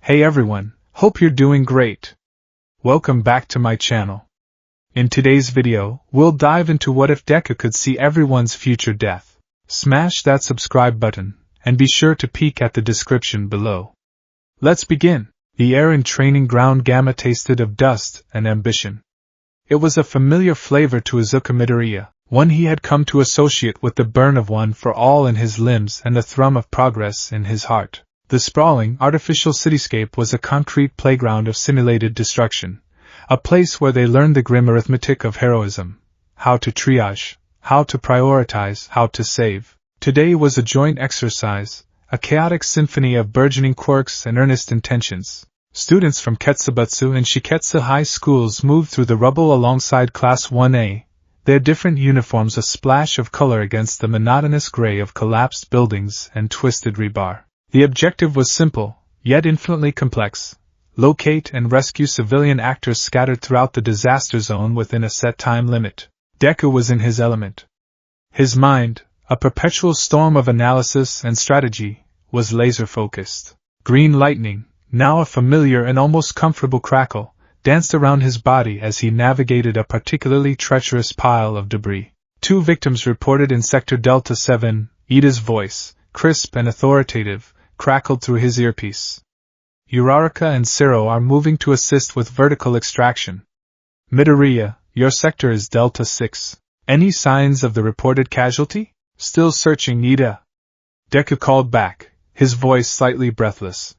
Hey everyone, hope you're doing great. Welcome back to my channel. In today's video, we'll dive into what if Deku could see everyone's future death. Smash that subscribe button, and be sure to peek at the description below. Let's begin. The air in Training Ground Gamma tasted of dust and ambition. It was a familiar flavor to Izuku Midoriya, one he had come to associate with the burn of one for all in his limbs and the thrum of progress in his heart. The sprawling, artificial cityscape was a concrete playground of simulated destruction, a place where they learned the grim arithmetic of heroism, how to triage, how to prioritize, how to save. Today was a joint exercise, a chaotic symphony of burgeoning quirks and earnest intentions. Students from Ketsubutsu and Shiketsu high schools moved through the rubble alongside Class 1A, their different uniforms a splash of color against the monotonous gray of collapsed buildings and twisted rebar. The objective was simple, yet infinitely complex: locate and rescue civilian actors scattered throughout the disaster zone within a set time limit. Deku was in his element. His mind, a perpetual storm of analysis and strategy, was laser-focused. Green lightning, now a familiar and almost comfortable crackle, danced around his body as he navigated a particularly treacherous pile of debris. 2 victims reported in Sector Delta 7, Ida's voice, crisp and authoritative, crackled through his earpiece. Uraraka and Siro are moving to assist with vertical extraction. Midoriya, your sector is Delta 6. Any signs of the reported casualty? Still searching, Ida. Deku called back, his voice slightly breathless.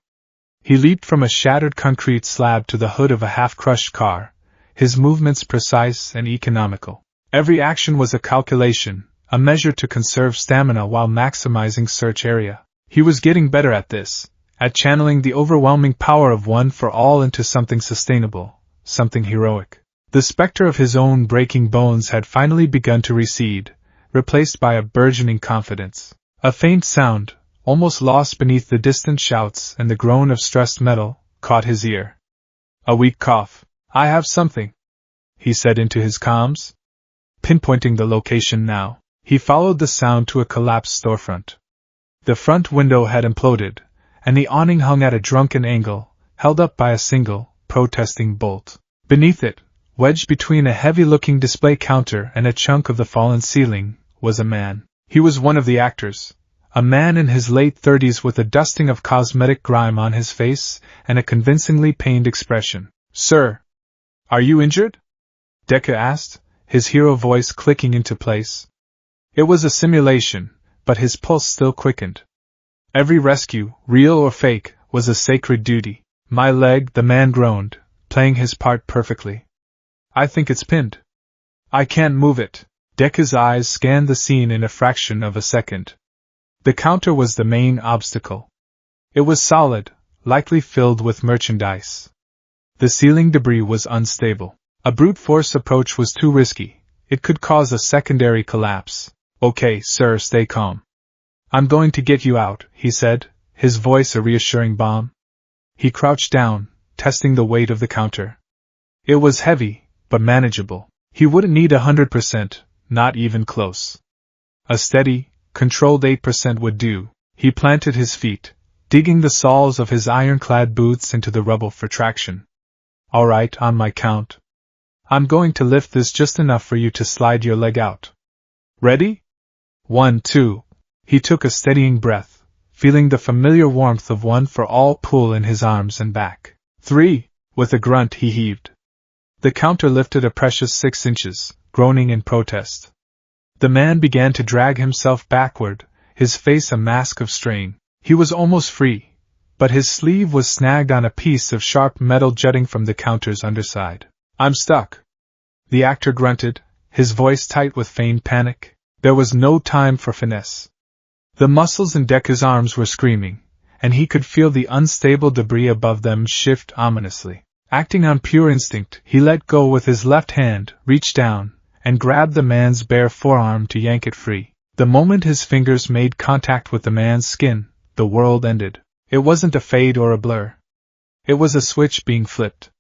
He leaped from a shattered concrete slab to the hood of a half-crushed car, his movements precise and economical. Every action was a calculation, a measure to conserve stamina while maximizing search area. He was getting better at this, at channeling the overwhelming power of one for all into something sustainable, something heroic. The specter of his own breaking bones had finally begun to recede, replaced by a burgeoning confidence. A faint sound, almost lost beneath the distant shouts and the groan of stressed metal, caught his ear. A weak cough. I have something, he said into his comms. Pinpointing the location now, he followed the sound to a collapsed storefront. The front window had imploded, and the awning hung at a drunken angle, held up by a single, protesting bolt. Beneath it, wedged between a heavy-looking display counter and a chunk of the fallen ceiling, was a man. He was one of the actors, a man in his late 30s with a dusting of cosmetic grime on his face and a convincingly pained expression. Sir, are you injured? Deku asked, his hero voice clicking into place. It was a simulation, but his pulse still quickened. Every rescue, real or fake, was a sacred duty. My leg, the man groaned, playing his part perfectly. I think it's pinned. I can't move it. Deku's eyes scanned the scene in a fraction of a second. The counter was the main obstacle. It was solid, likely filled with merchandise. The ceiling debris was unstable. A brute force approach was too risky. It could cause a secondary collapse. Okay, sir, stay calm. I'm going to get you out, he said, his voice a reassuring balm. He crouched down, testing the weight of the counter. It was heavy, but manageable. He wouldn't need 100%, not even close. A steady, controlled 8% would do. He planted his feet, digging the soles of his ironclad boots into the rubble for traction. All right, on my count. I'm going to lift this just enough for you to slide your leg out. Ready? 1, 2. He took a steadying breath, feeling the familiar warmth of one for all pull in his arms and back. 3. With a grunt he heaved. The counter lifted a precious 6 inches, groaning in protest. The man began to drag himself backward, his face a mask of strain. He was almost free, but his sleeve was snagged on a piece of sharp metal jutting from the counter's underside. I'm stuck. The actor grunted, his voice tight with feigned panic. There was no time for finesse. The muscles in Deku's arms were screaming, and he could feel the unstable debris above them shift ominously. Acting on pure instinct, he let go with his left hand, reached down, and grabbed the man's bare forearm to yank it free. The moment his fingers made contact with the man's skin, the world ended. It wasn't a fade or a blur. It was a switch being flipped.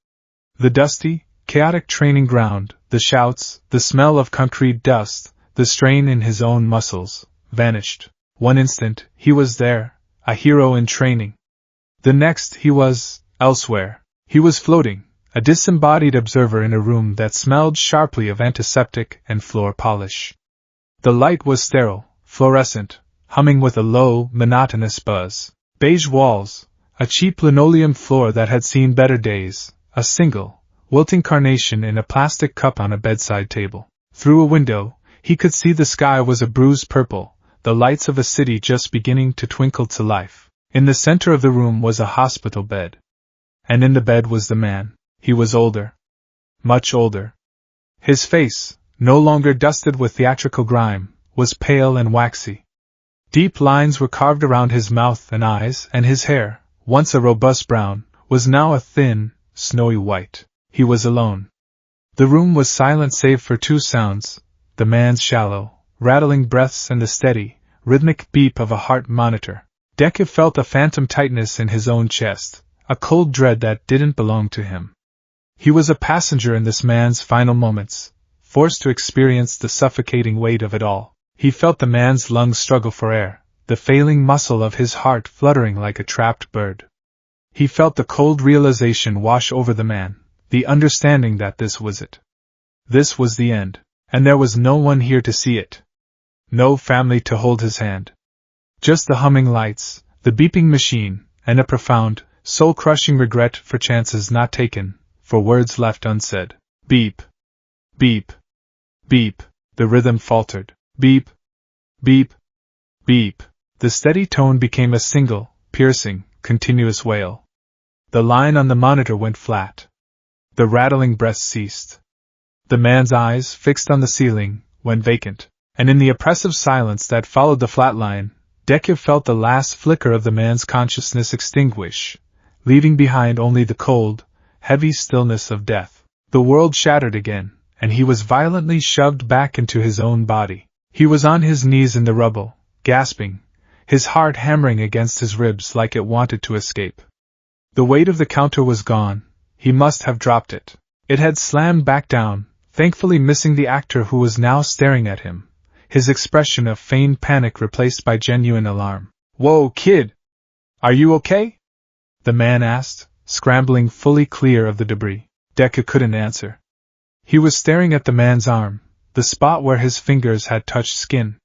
The dusty, chaotic training ground, the shouts, the smell of concrete dust, the strain in his own muscles, vanished. One instant, he was there, a hero in training. The next, he was elsewhere. He was floating, a disembodied observer in a room that smelled sharply of antiseptic and floor polish. The light was sterile, fluorescent, humming with a low, monotonous buzz. Beige walls, a cheap linoleum floor that had seen better days, a single, wilting carnation in a plastic cup on a bedside table. Through a window, he could see the sky was a bruised purple, the lights of a city just beginning to twinkle to life. In the center of the room was a hospital bed. And in the bed was the man. He was older. Much older. His face, no longer dusted with theatrical grime, was pale and waxy. Deep lines were carved around his mouth and eyes, and his hair, once a robust brown, was now a thin, snowy white. He was alone. The room was silent save for two sounds, the man's shallow, rattling breaths and the steady, rhythmic beep of a heart monitor. Deku felt a phantom tightness in his own chest, a cold dread that didn't belong to him. He was a passenger in this man's final moments, forced to experience the suffocating weight of it all. He felt the man's lungs struggle for air, the failing muscle of his heart fluttering like a trapped bird. He felt the cold realization wash over the man, the understanding that this was it. This was the end, and there was no one here to see it. No family to hold his hand. Just the humming lights, the beeping machine, and a profound, soul-crushing regret for chances not taken, for words left unsaid. Beep. Beep. Beep. The rhythm faltered. Beep. Beep. Beep. The steady tone became a single, piercing, continuous wail. The line on the monitor went flat. The rattling breaths ceased. The man's eyes, fixed on the ceiling, went vacant, and in the oppressive silence that followed the flat line, Deku felt the last flicker of the man's consciousness extinguish, leaving behind only the cold, heavy stillness of death. The world shattered again, and he was violently shoved back into his own body. He was on his knees in the rubble, gasping, his heart hammering against his ribs like it wanted to escape. The weight of the counter was gone. He must have dropped it. It had slammed back down, thankfully missing the actor who was now staring at him, his expression of feigned panic replaced by genuine alarm. "Whoa, kid! Are you okay?" the man asked, scrambling fully clear of the debris. Deku couldn't answer. He was staring at the man's arm, the spot where his fingers had touched skin.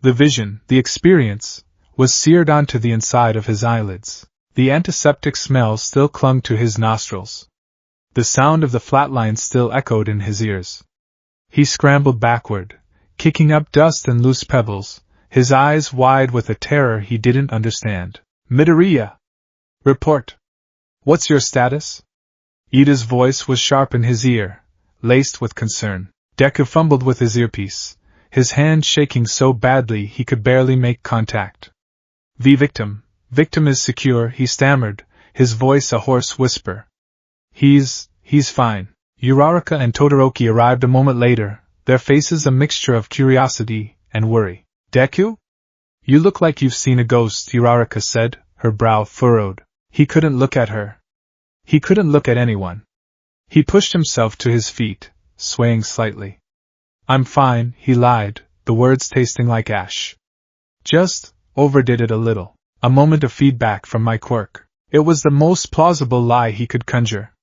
The vision, the experience, was seared onto the inside of his eyelids. The antiseptic smell still clung to his nostrils. The sound of the flatline still echoed in his ears. He scrambled backward, kicking up dust and loose pebbles, his eyes wide with a terror he didn't understand. "Midoriya! Report! What's your status?" Ida's voice was sharp in his ear, laced with concern. Deku fumbled with his earpiece, his hand shaking so badly he could barely make contact. Victim is secure," he stammered, his voice a hoarse whisper. He's fine." Uraraka and Todoroki arrived a moment later, their faces a mixture of curiosity and worry. "Deku? You look like you've seen a ghost," Uraraka said, her brow furrowed. He couldn't look at her. He couldn't look at anyone. He pushed himself to his feet, swaying slightly. "I'm fine," he lied, the words tasting like ash. "Just overdid it a little. A moment of feedback from my quirk." It was the most plausible lie he could conjure.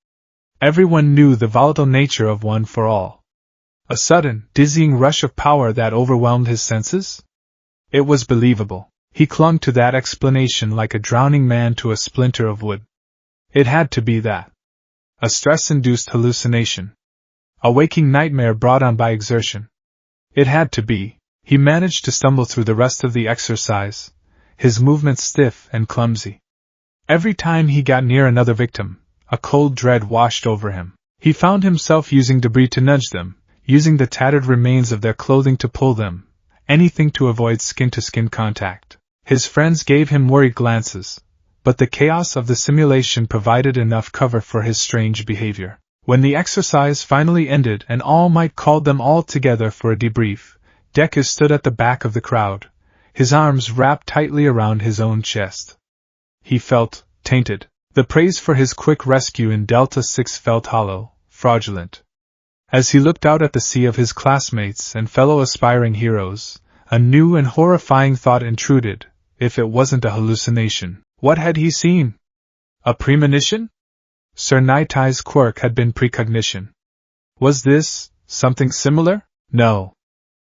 Everyone knew the volatile nature of One for All. A sudden, dizzying rush of power that overwhelmed his senses? It was believable. He clung to that explanation like a drowning man to a splinter of wood. It had to be that. A stress-induced hallucination. A waking nightmare brought on by exertion. It had to be. He managed to stumble through the rest of the exercise, his movements stiff and clumsy. Every time he got near another victim, a cold dread washed over him. He found himself using debris to nudge them, using the tattered remains of their clothing to pull them, anything to avoid skin-to-skin contact. His friends gave him worried glances, but the chaos of the simulation provided enough cover for his strange behavior. When the exercise finally ended and All Might called them all together for a debrief, Deku stood at the back of the crowd, his arms wrapped tightly around his own chest. He felt tainted. The praise for his quick rescue in Delta 6 felt hollow, fraudulent. As he looked out at the sea of his classmates and fellow aspiring heroes, a new and horrifying thought intruded. If it wasn't a hallucination, what had he seen? A premonition? Sir Nightie's quirk had been precognition. Was this something similar? No.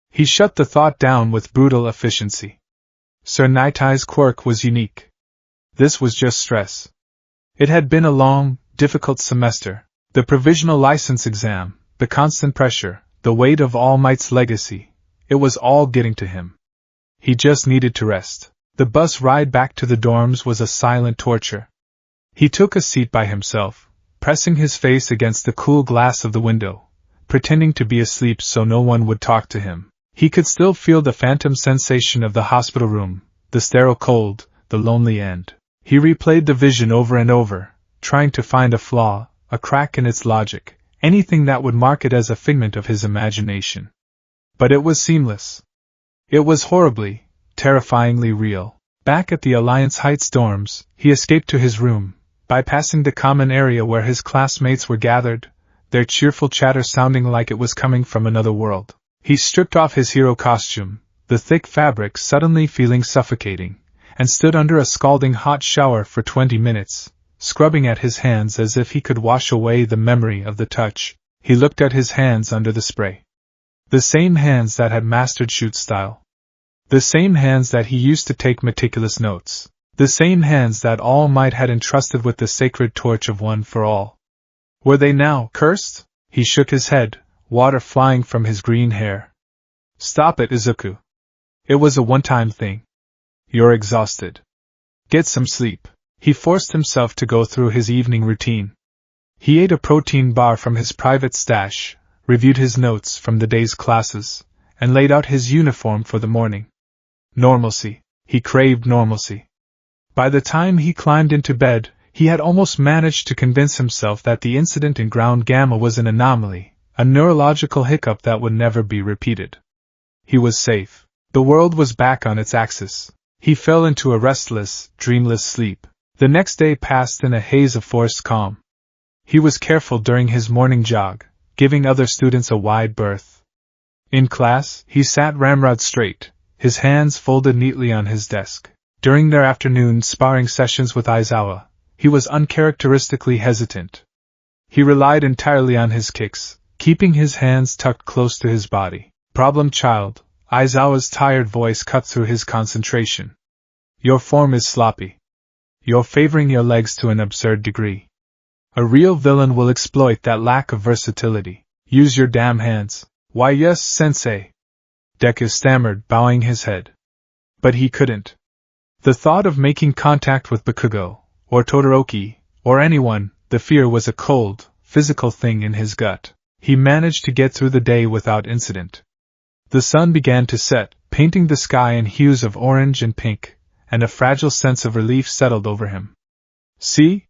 He shut the thought down with brutal efficiency. Sir Nightie's quirk was unique. This was just stress. It had been a long, difficult semester. The provisional license exam, the constant pressure, the weight of All Might's legacy, it was all getting to him. He just needed to rest. The bus ride back to the dorms was a silent torture. He took a seat by himself, pressing his face against the cool glass of the window, pretending to be asleep so no one would talk to him. He could still feel the phantom sensation of the hospital room, the sterile cold, the lonely end. He replayed the vision over and over, trying to find a flaw, a crack in its logic, anything that would mark it as a figment of his imagination. But it was seamless. It was horribly, terrifyingly real. Back at the Alliance Heights dorms, he escaped to his room, bypassing the common area where his classmates were gathered, their cheerful chatter sounding like it was coming from another world. He stripped off his hero costume, the thick fabric suddenly feeling suffocating, and stood under a scalding hot shower for 20 minutes, scrubbing at his hands as if he could wash away the memory of the touch. He looked at his hands under the spray. The same hands that had mastered shoot style. The same hands that he used to take meticulous notes. The same hands that All Might had entrusted with the sacred torch of One for All. Were they now cursed? He shook his head, water flying from his green hair. Stop it, Izuku. It was a one-time thing. You're exhausted. Get some sleep. He forced himself to go through his evening routine. He ate a protein bar from his private stash, reviewed his notes from the day's classes, and laid out his uniform for the morning. Normalcy. He craved normalcy. By the time he climbed into bed, he had almost managed to convince himself that the incident in Ground Gamma was an anomaly, a neurological hiccup that would never be repeated. He was safe. The world was back on its axis. He fell into a restless, dreamless sleep. The next day passed in a haze of forced calm. He was careful during his morning jog, giving other students a wide berth. In class, he sat ramrod straight, his hands folded neatly on his desk. During their afternoon sparring sessions with Aizawa, he was uncharacteristically hesitant. He relied entirely on his kicks, keeping his hands tucked close to his body. Problem child, Aizawa's tired voice cut through his concentration. Your form is sloppy. You're favoring your legs to an absurd degree. A real villain will exploit that lack of versatility. Use your damn hands. Why yes, sensei. Deku stammered, bowing his head. But he couldn't. The thought of making contact with Bakugo, or Todoroki, or anyone, the fear was a cold, physical thing in his gut. He managed to get through the day without incident. The sun began to set, painting the sky in hues of orange and pink, and a fragile sense of relief settled over him. See?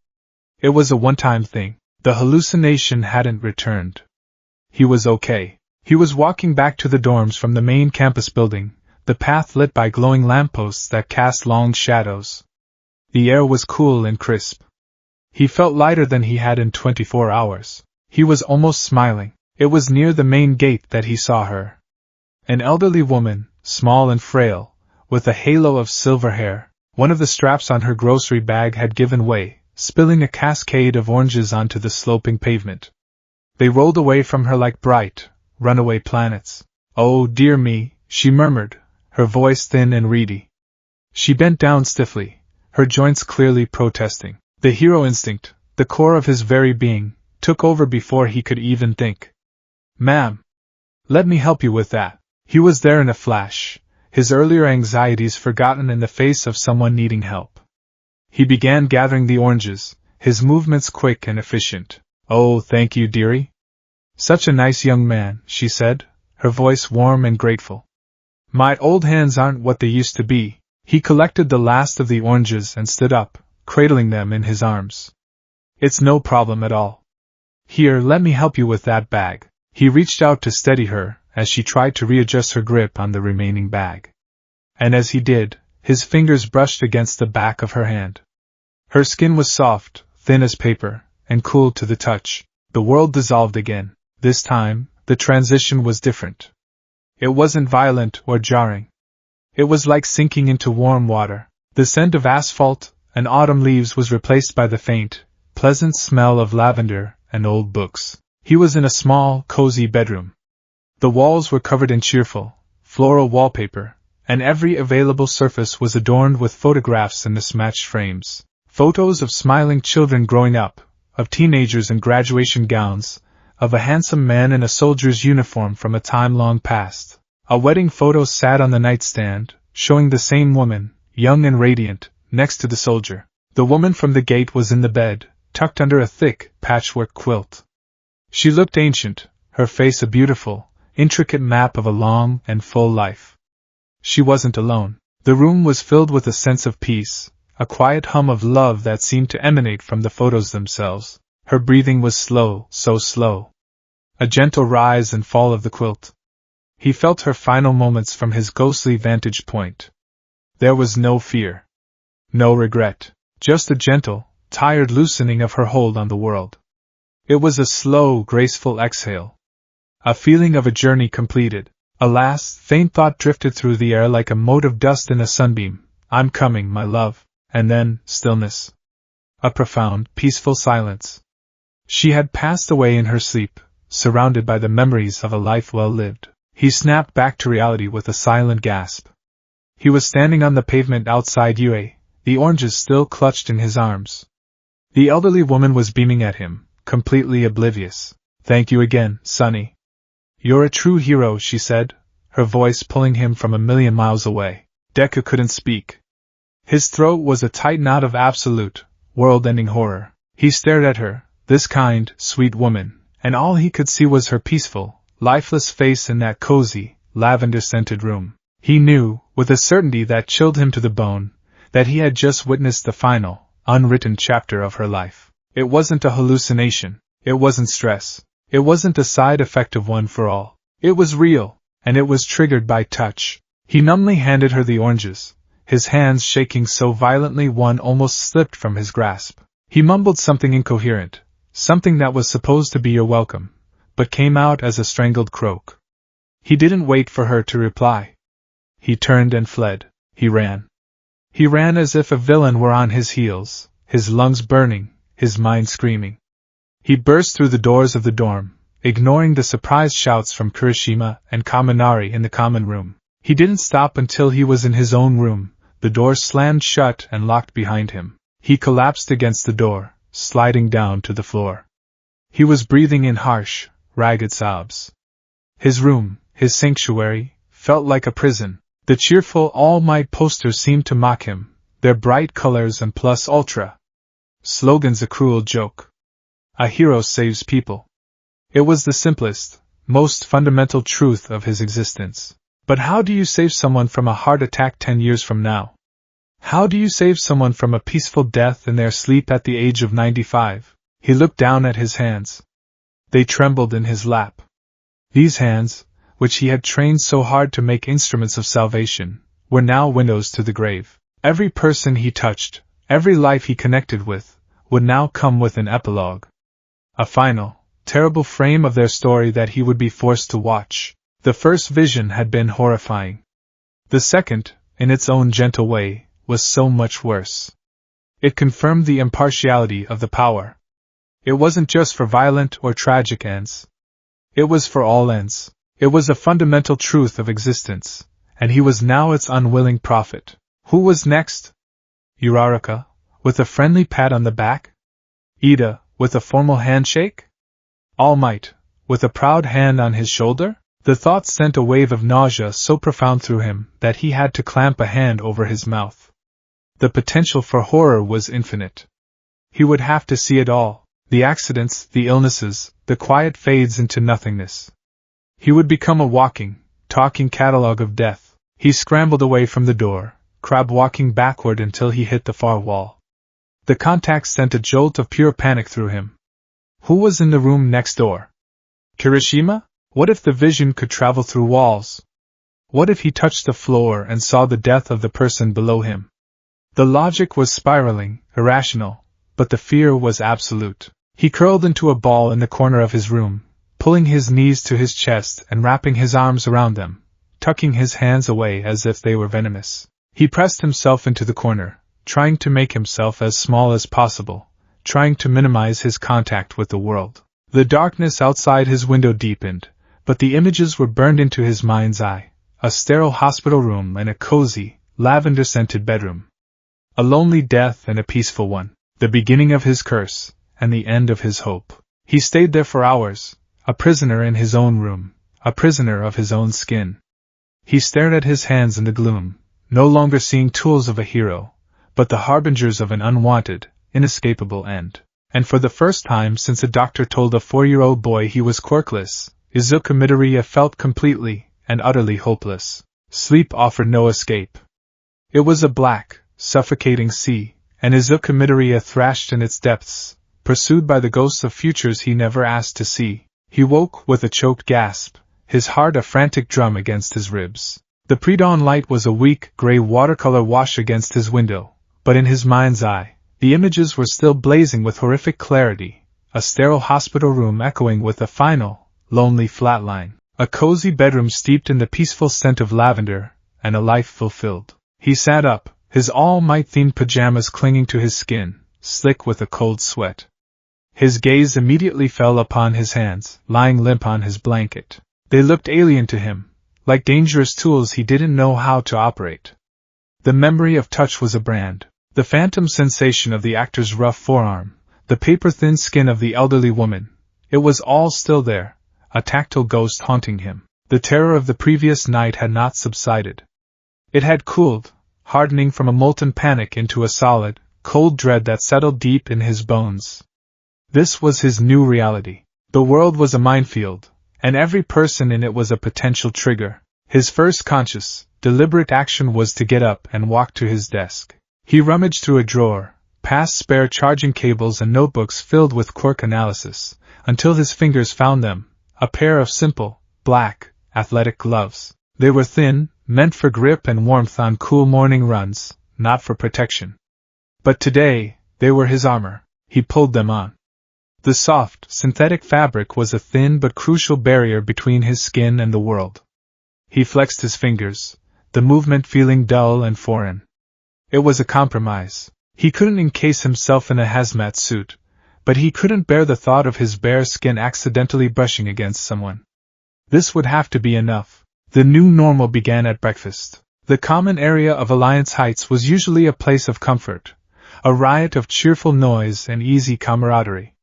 It was a one-time thing. The hallucination hadn't returned. He was okay. He was walking back to the dorms from the main campus building, the path lit by glowing lampposts that cast long shadows. The air was cool and crisp. He felt lighter than he had in 24 hours. He was almost smiling. It was near the main gate that he saw her. An elderly woman, small and frail, with a halo of silver hair. One of the straps on her grocery bag had given way, spilling a cascade of oranges onto the sloping pavement. They rolled away from her like bright, runaway planets. Oh dear me, she murmured, her voice thin and reedy. She bent down stiffly, her joints clearly protesting. The hero instinct, the core of his very being, took over before he could even think. Ma'am, let me help you with that. He was there in a flash, his earlier anxieties forgotten in the face of someone needing help. He began gathering the oranges, his movements quick and efficient. Oh, thank you, dearie. Such a nice young man, she said, her voice warm and grateful. My old hands aren't what they used to be. He collected the last of the oranges and stood up, cradling them in his arms. It's no problem at all. Here, let me help you with that bag. He reached out to steady her, as she tried to readjust her grip on the remaining bag. And as he did, his fingers brushed against the back of her hand. Her skin was soft, thin as paper, and cool to the touch. The world dissolved again. This time, the transition was different. It wasn't violent or jarring. It was like sinking into warm water. The scent of asphalt, and autumn leaves was replaced by the faint, pleasant smell of lavender and old books. He was in a small, cozy bedroom. The walls were covered in cheerful, floral wallpaper, and every available surface was adorned with photographs in mismatched frames. Photos of smiling children growing up, of teenagers in graduation gowns, of a handsome man in a soldier's uniform from a time long past. A wedding photo sat on the nightstand, showing the same woman, young and radiant, next to the soldier. The woman from the gate was in the bed, tucked under a thick, patchwork quilt. She looked ancient, her face a beautiful, intricate map of a long and full life. She wasn't alone. The room was filled with a sense of peace, a quiet hum of love that seemed to emanate from the photos themselves. Her breathing was slow, so slow. A gentle rise and fall of the quilt. He felt her final moments from his ghostly vantage point. There was no fear. No regret. Just a gentle, tired loosening of her hold on the world. It was a slow, graceful exhale. A feeling of a journey completed. A last, faint thought drifted through the air like a mote of dust in a sunbeam. I'm coming, my love. And then, stillness. A profound, peaceful silence. She had passed away in her sleep, surrounded by the memories of a life well lived. He snapped back to reality with a silent gasp. He was standing on the pavement outside UA, the oranges still clutched in his arms. The elderly woman was beaming at him, completely oblivious. Thank you again, Sonny. You're a true hero, she said, her voice pulling him from a million miles away. Deku couldn't speak. His throat was a tight knot of absolute, world-ending horror. He stared at her, this kind, sweet woman, and all he could see was her peaceful, lifeless face in that cozy, lavender-scented room. He knew, with a certainty that chilled him to the bone, that he had just witnessed the final, unwritten chapter of her life. It wasn't a hallucination. It wasn't stress. It wasn't a side effect of One for All. It was real, and it was triggered by touch. He numbly handed her the oranges, his hands shaking so violently one almost slipped from his grasp. He mumbled something incoherent, something that was supposed to be "you're welcome," but came out as a strangled croak. He didn't wait for her to reply. He turned and fled. He ran. He ran as if a villain were on his heels, his lungs burning, his mind screaming. He burst through the doors of the dorm, ignoring the surprised shouts from Kirishima and Kaminari in the common room. He didn't stop until he was in his own room, the door slammed shut and locked behind him. He collapsed against the door, sliding down to the floor. He was breathing in harsh, ragged sobs. His room, his sanctuary, felt like a prison. The cheerful All Might posters seemed to mock him, their bright colors and plus ultra slogans a cruel joke. A hero saves people. It was the simplest, most fundamental truth of his existence. But how do you save someone from a heart attack 10 years from now? How do you save someone from a peaceful death in their sleep at the age of 95? He looked down at his hands. They trembled in his lap. These hands, which he had trained so hard to make instruments of salvation, were now windows to the grave. Every person he touched, every life he connected with, would now come with an epilogue. A final, terrible frame of their story that he would be forced to watch. The first vision had been horrifying. The second, in its own gentle way, was so much worse. It confirmed the impartiality of the power. It wasn't just for violent or tragic ends. It was for all ends. It was a fundamental truth of existence, and he was now its unwilling prophet. Who was next? Uraraka, with a friendly pat on the back? Ida, with a formal handshake? All Might, with a proud hand on his shoulder? The thought sent a wave of nausea so profound through him that he had to clamp a hand over his mouth. The potential for horror was infinite. He would have to see it all, the accidents, the illnesses, the quiet fades into nothingness. He would become a walking, talking catalogue of death. He scrambled away from the door, crab walking backward until he hit the far wall. The contact sent a jolt of pure panic through him. Who was in the room next door? Kirishima? What if the vision could travel through walls? What if he touched the floor and saw the death of the person below him? The logic was spiraling, irrational, but the fear was absolute. He curled into a ball in the corner of his room, pulling his knees to his chest and wrapping his arms around them, tucking his hands away as if they were venomous. He pressed himself into the corner, trying to make himself as small as possible, trying to minimize his contact with the world. The darkness outside his window deepened, but the images were burned into his mind's eye: a sterile hospital room and a cozy, lavender-scented bedroom. A lonely death and a peaceful one. The beginning of his curse, and the end of his hope. He stayed there for hours, a prisoner in his own room, a prisoner of his own skin. He stared at his hands in the gloom, no longer seeing tools of a hero, but the harbingers of an unwanted, inescapable end. And for the first time since a doctor told a 4-year-old boy he was quirkless, Izuku Midoriya felt completely and utterly hopeless. Sleep offered no escape. It was a black, suffocating sea, and Izuku Midoriya thrashed in its depths, pursued by the ghosts of futures he never asked to see. He woke with a choked gasp, his heart a frantic drum against his ribs. The pre-dawn light was a weak, gray watercolor wash against his window, but in his mind's eye, the images were still blazing with horrific clarity: a sterile hospital room echoing with a final, lonely flatline, a cozy bedroom steeped in the peaceful scent of lavender, and a life fulfilled. He sat up, his all-might-themed pajamas clinging to his skin, slick with a cold sweat. His gaze immediately fell upon his hands, lying limp on his blanket. They looked alien to him, like dangerous tools he didn't know how to operate. The memory of touch was a brand. The phantom sensation of the actor's rough forearm, the paper-thin skin of the elderly woman, it was all still there, a tactile ghost haunting him. The terror of the previous night had not subsided. It had cooled, hardening from a molten panic into a solid, cold dread that settled deep in his bones. This was his new reality. The world was a minefield, and every person in it was a potential trigger. His first conscious, deliberate action was to get up and walk to his desk. He rummaged through a drawer, past spare charging cables and notebooks filled with quirk analysis, until his fingers found them, a pair of simple, black, athletic gloves. They were thin, meant for grip and warmth on cool morning runs, not for protection. But today, they were his armor. He pulled them on. The soft, synthetic fabric was a thin but crucial barrier between his skin and the world. He flexed his fingers, the movement feeling dull and foreign. It was a compromise. He couldn't encase himself in a hazmat suit, but he couldn't bear the thought of his bare skin accidentally brushing against someone. This would have to be enough. The new normal began at breakfast. The common area of Alliance Heights was usually a place of comfort, a riot of cheerful noise and easy camaraderie.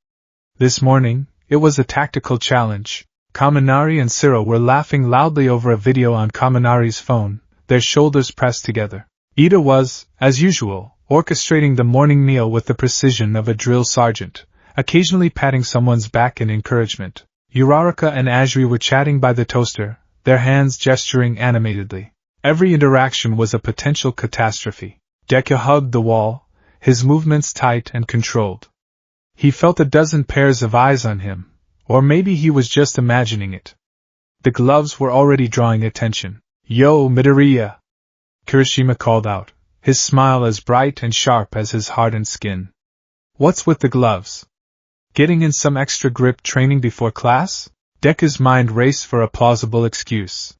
This morning, it was a tactical challenge. Kaminari and Cyril were laughing loudly over a video on Kaminari's phone, their shoulders pressed together. Ida was, as usual, orchestrating the morning meal with the precision of a drill sergeant, occasionally patting someone's back in encouragement. Uraraka and Ajri were chatting by the toaster, their hands gesturing animatedly. Every interaction was a potential catastrophe. Deku hugged the wall, his movements tight and controlled. He felt a dozen pairs of eyes on him, or maybe he was just imagining it. The gloves were already drawing attention. "Yo, Midoriya!" Kirishima called out, his smile as bright and sharp as his hardened skin. "What's with the gloves? Getting in some extra grip training before class?" Deku's mind raced for a plausible excuse.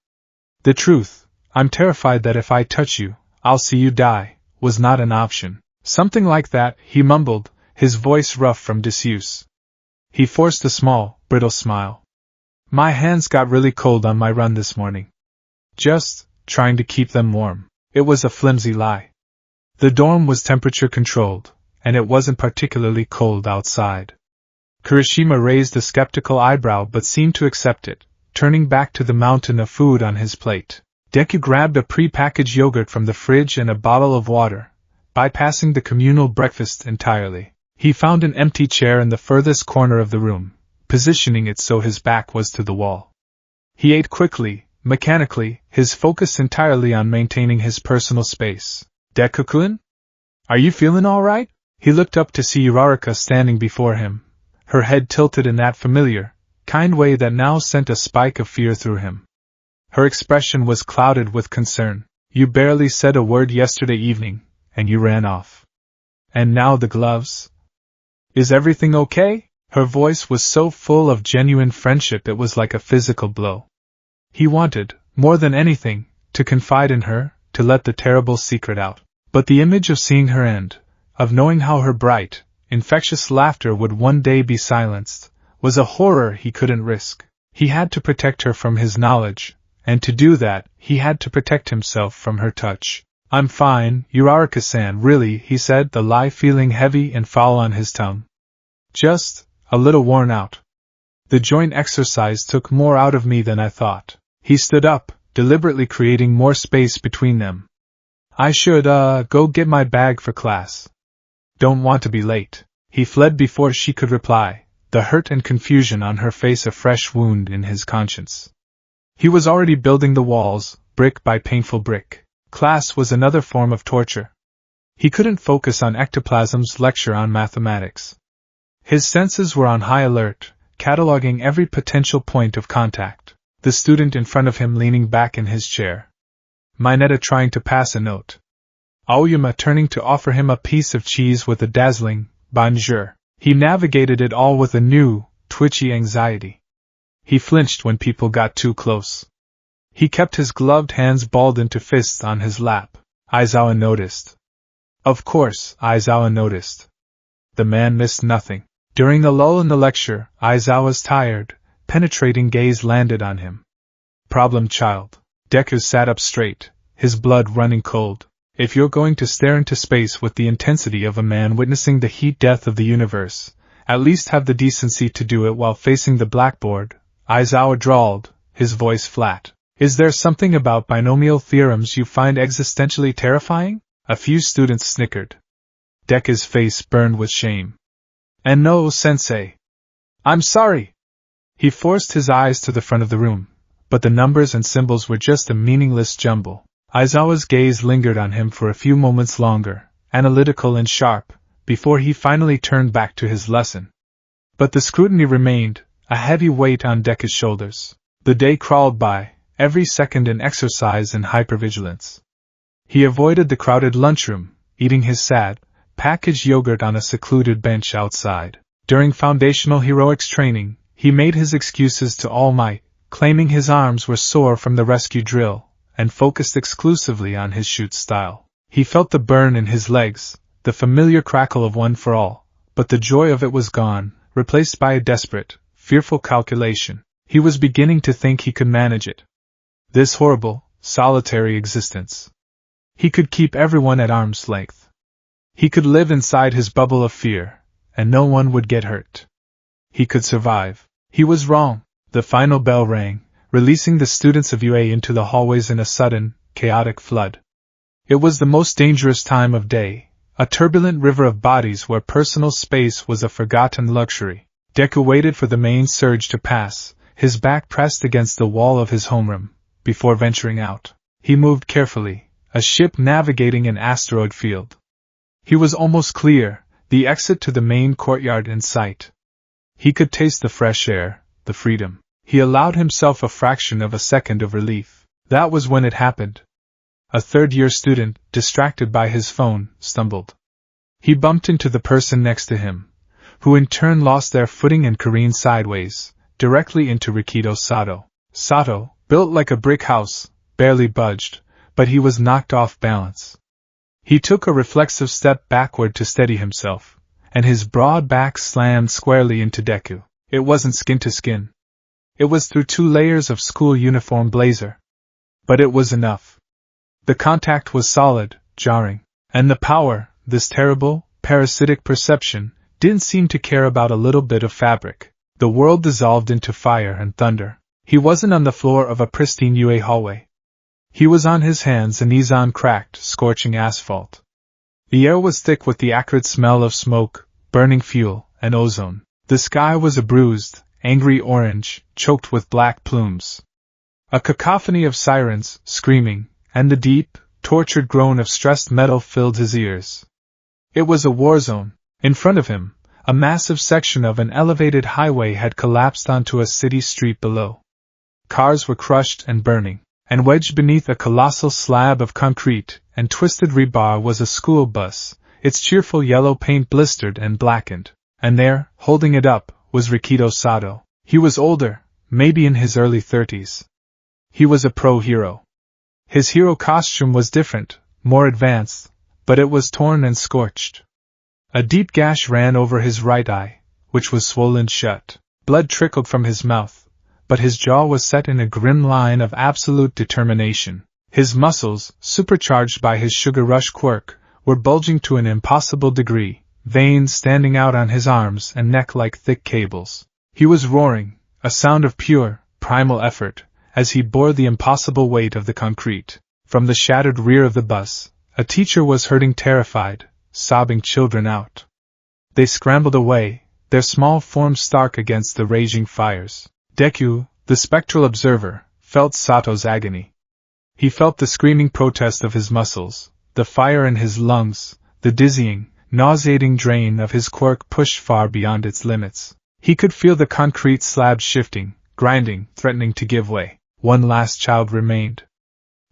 "The truth, I'm terrified that if I touch you, I'll see you die," was not an option. "Something like that," he mumbled, his voice rough from disuse. He forced a small, brittle smile. "My hands got really cold on my run this morning. Just trying to keep them warm." It was a flimsy lie. The dorm was temperature controlled, and it wasn't particularly cold outside. Kirishima raised a skeptical eyebrow but seemed to accept it, turning back to the mountain of food on his plate. Deku grabbed a pre-packaged yogurt from the fridge and a bottle of water, bypassing the communal breakfast entirely. He found an empty chair in the furthest corner of the room, positioning it so his back was to the wall. He ate quickly, mechanically, his focus entirely on maintaining his personal space. "Deku-kun? Are you feeling all right?" He looked up to see Uraraka standing before him, her head tilted in that familiar, kind way that now sent a spike of fear through him. Her expression was clouded with concern. "You barely said a word yesterday evening, and you ran off. And now the gloves? Is everything okay?" Her voice was so full of genuine friendship it was like a physical blow. He wanted, more than anything, to confide in her, to let the terrible secret out. But the image of seeing her end, of knowing how her bright, infectious laughter would one day be silenced, was a horror he couldn't risk. He had to protect her from his knowledge, and to do that, he had to protect himself from her touch. "I'm fine, Uraraka-san, really," he said, the lie feeling heavy and foul on his tongue. "Just a little worn out. The joint exercise took more out of me than I thought." He stood up, deliberately creating more space between them. "I should, go get my bag for class. Don't want to be late." He fled before she could reply, the hurt and confusion on her face a fresh wound in his conscience. He was already building the walls, brick by painful brick. Class was another form of torture. He couldn't focus on ectoplasm's lecture on mathematics. His senses were on high alert, cataloging every potential point of contact. The student in front of him leaning back in his chair. Mineta trying to pass a note. Aoyama turning to offer him a piece of cheese with a dazzling bonjour. He navigated it all with a new, twitchy anxiety. He flinched when people got too close. He kept his gloved hands balled into fists on his lap. Aizawa noticed. Of course, Aizawa noticed. The man missed nothing. During the lull in the lecture, Aizawa's tired, penetrating gaze landed on him. Problem child. Deku sat up straight, his blood running cold. If you're going to stare into space with the intensity of a man witnessing the heat death of the universe, at least have the decency to do it while facing the blackboard, Aizawa drawled, his voice flat. Is there something about binomial theorems you find existentially terrifying? A few students snickered. Deku's face burned with shame. And no, sensei. I'm sorry. He forced his eyes to the front of the room, but the numbers and symbols were just a meaningless jumble. Aizawa's gaze lingered on him for a few moments longer, analytical and sharp, before he finally turned back to his lesson. But the scrutiny remained, a heavy weight on Deku's shoulders. The day crawled by, every second an exercise in hypervigilance. He avoided the crowded lunchroom, eating his sad, packaged yogurt on a secluded bench outside. During foundational heroics training, he made his excuses to All Might, claiming his arms were sore from the rescue drill, and focused exclusively on his shoot style. He felt the burn in his legs, the familiar crackle of One for All, but the joy of it was gone, replaced by a desperate, fearful calculation. He was beginning to think he could manage it. This horrible, solitary existence. He could keep everyone at arm's length. He could live inside his bubble of fear, and no one would get hurt. He could survive. He was wrong. The final bell rang, releasing the students of UA into the hallways in a sudden, chaotic flood. It was the most dangerous time of day, a turbulent river of bodies where personal space was a forgotten luxury. Deku waited for the main surge to pass, his back pressed against the wall of his homeroom. Before venturing out, he moved carefully, a ship navigating an asteroid field. He was almost clear, the exit to the main courtyard in sight. He could taste the fresh air, the freedom. He allowed himself a fraction of a second of relief. That was when it happened. A third-year student, distracted by his phone, stumbled. He bumped into the person next to him, who in turn lost their footing and careened sideways, directly into Rikido Sato. Sato, built like a brick house, barely budged, but he was knocked off balance. He took a reflexive step backward to steady himself, and his broad back slammed squarely into Deku. It wasn't skin to skin. It was through 2 layers of school uniform blazer. But it was enough. The contact was solid, jarring, and the power, this terrible, parasitic perception, didn't seem to care about a little bit of fabric. The world dissolved into fire and thunder. He wasn't on the floor of a pristine UA hallway. He was on his hands and knees on cracked, scorching asphalt. The air was thick with the acrid smell of smoke, burning fuel, and ozone. The sky was a bruised, angry orange, choked with black plumes. A cacophony of sirens, screaming, and the deep, tortured groan of stressed metal filled his ears. It was a war zone. In front of him, a massive section of an elevated highway had collapsed onto a city street below. Cars were crushed and burning, and wedged beneath a colossal slab of concrete and twisted rebar was a school bus, its cheerful yellow paint blistered and blackened. And there, holding it up, was Rikido Sato. He was older, maybe in his early 30s. He was a pro-hero. His hero costume was different, more advanced, but it was torn and scorched. A deep gash ran over his right eye, which was swollen shut. Blood trickled from his mouth, but his jaw was set in a grim line of absolute determination. His muscles, supercharged by his sugar rush quirk, were bulging to an impossible degree, veins standing out on his arms and neck like thick cables. He was roaring, a sound of pure, primal effort, as he bore the impossible weight of the concrete. From the shattered rear of the bus, a teacher was herding terrified, sobbing children out. They scrambled away, their small forms stark against the raging fires. Deku, the spectral observer, felt Sato's agony. He felt the screaming protest of his muscles, the fire in his lungs, the dizzying, nauseating drain of his quirk pushed far beyond its limits. He could feel the concrete slabs shifting, grinding, threatening to give way. One last child remained.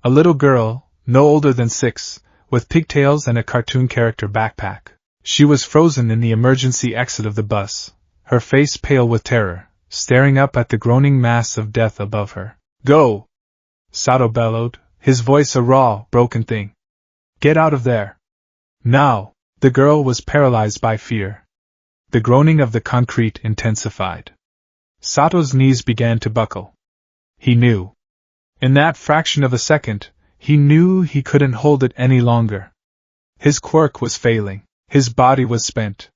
A little girl, no older than 6, with pigtails and a cartoon character backpack. She was frozen in the emergency exit of the bus, her face pale with terror, staring up at the groaning mass of death above her. "Go!" Sato bellowed, his voice a raw, broken thing. "Get out of there! Now!" The girl was paralyzed by fear. The groaning of the concrete intensified. Sato's knees began to buckle. He knew. In that fraction of a second, he knew he couldn't hold it any longer. His quirk was failing. His body was spent.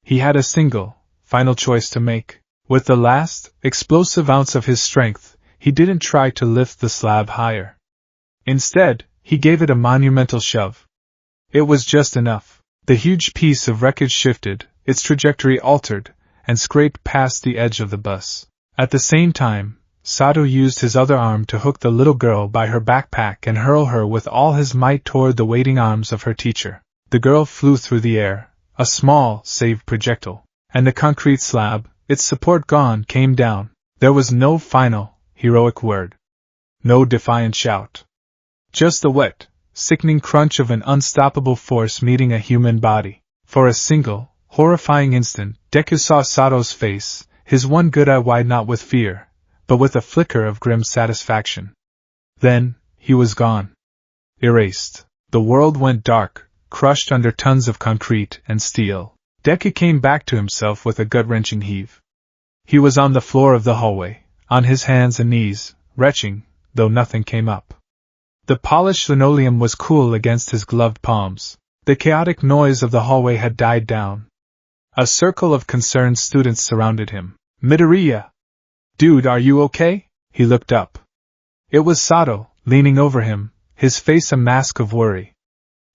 He had a single, final choice to make. With the last, explosive ounce of his strength, he didn't try to lift the slab higher. Instead, he gave it a monumental shove. It was just enough. The huge piece of wreckage shifted, its trajectory altered, and scraped past the edge of the bus. At the same time, Sato used his other arm to hook the little girl by her backpack and hurl her with all his might toward the waiting arms of her teacher. The girl flew through the air, a small, saved projectile, and the concrete slab, its support gone, came down. There was no final, heroic word. No defiant shout. Just the wet, sickening crunch of an unstoppable force meeting a human body. For a single, horrifying instant, Deku saw Sato's face, his one good eye wide not with fear, but with a flicker of grim satisfaction. Then, he was gone. Erased. The world went dark, crushed under tons of concrete and steel. Deku came back to himself with a gut-wrenching heave. He was on the floor of the hallway, on his hands and knees, retching, though nothing came up. The polished linoleum was cool against his gloved palms. The chaotic noise of the hallway had died down. A circle of concerned students surrounded him. "Midoriya! Dude, are you okay?" He looked up. It was Sato, leaning over him, his face a mask of worry.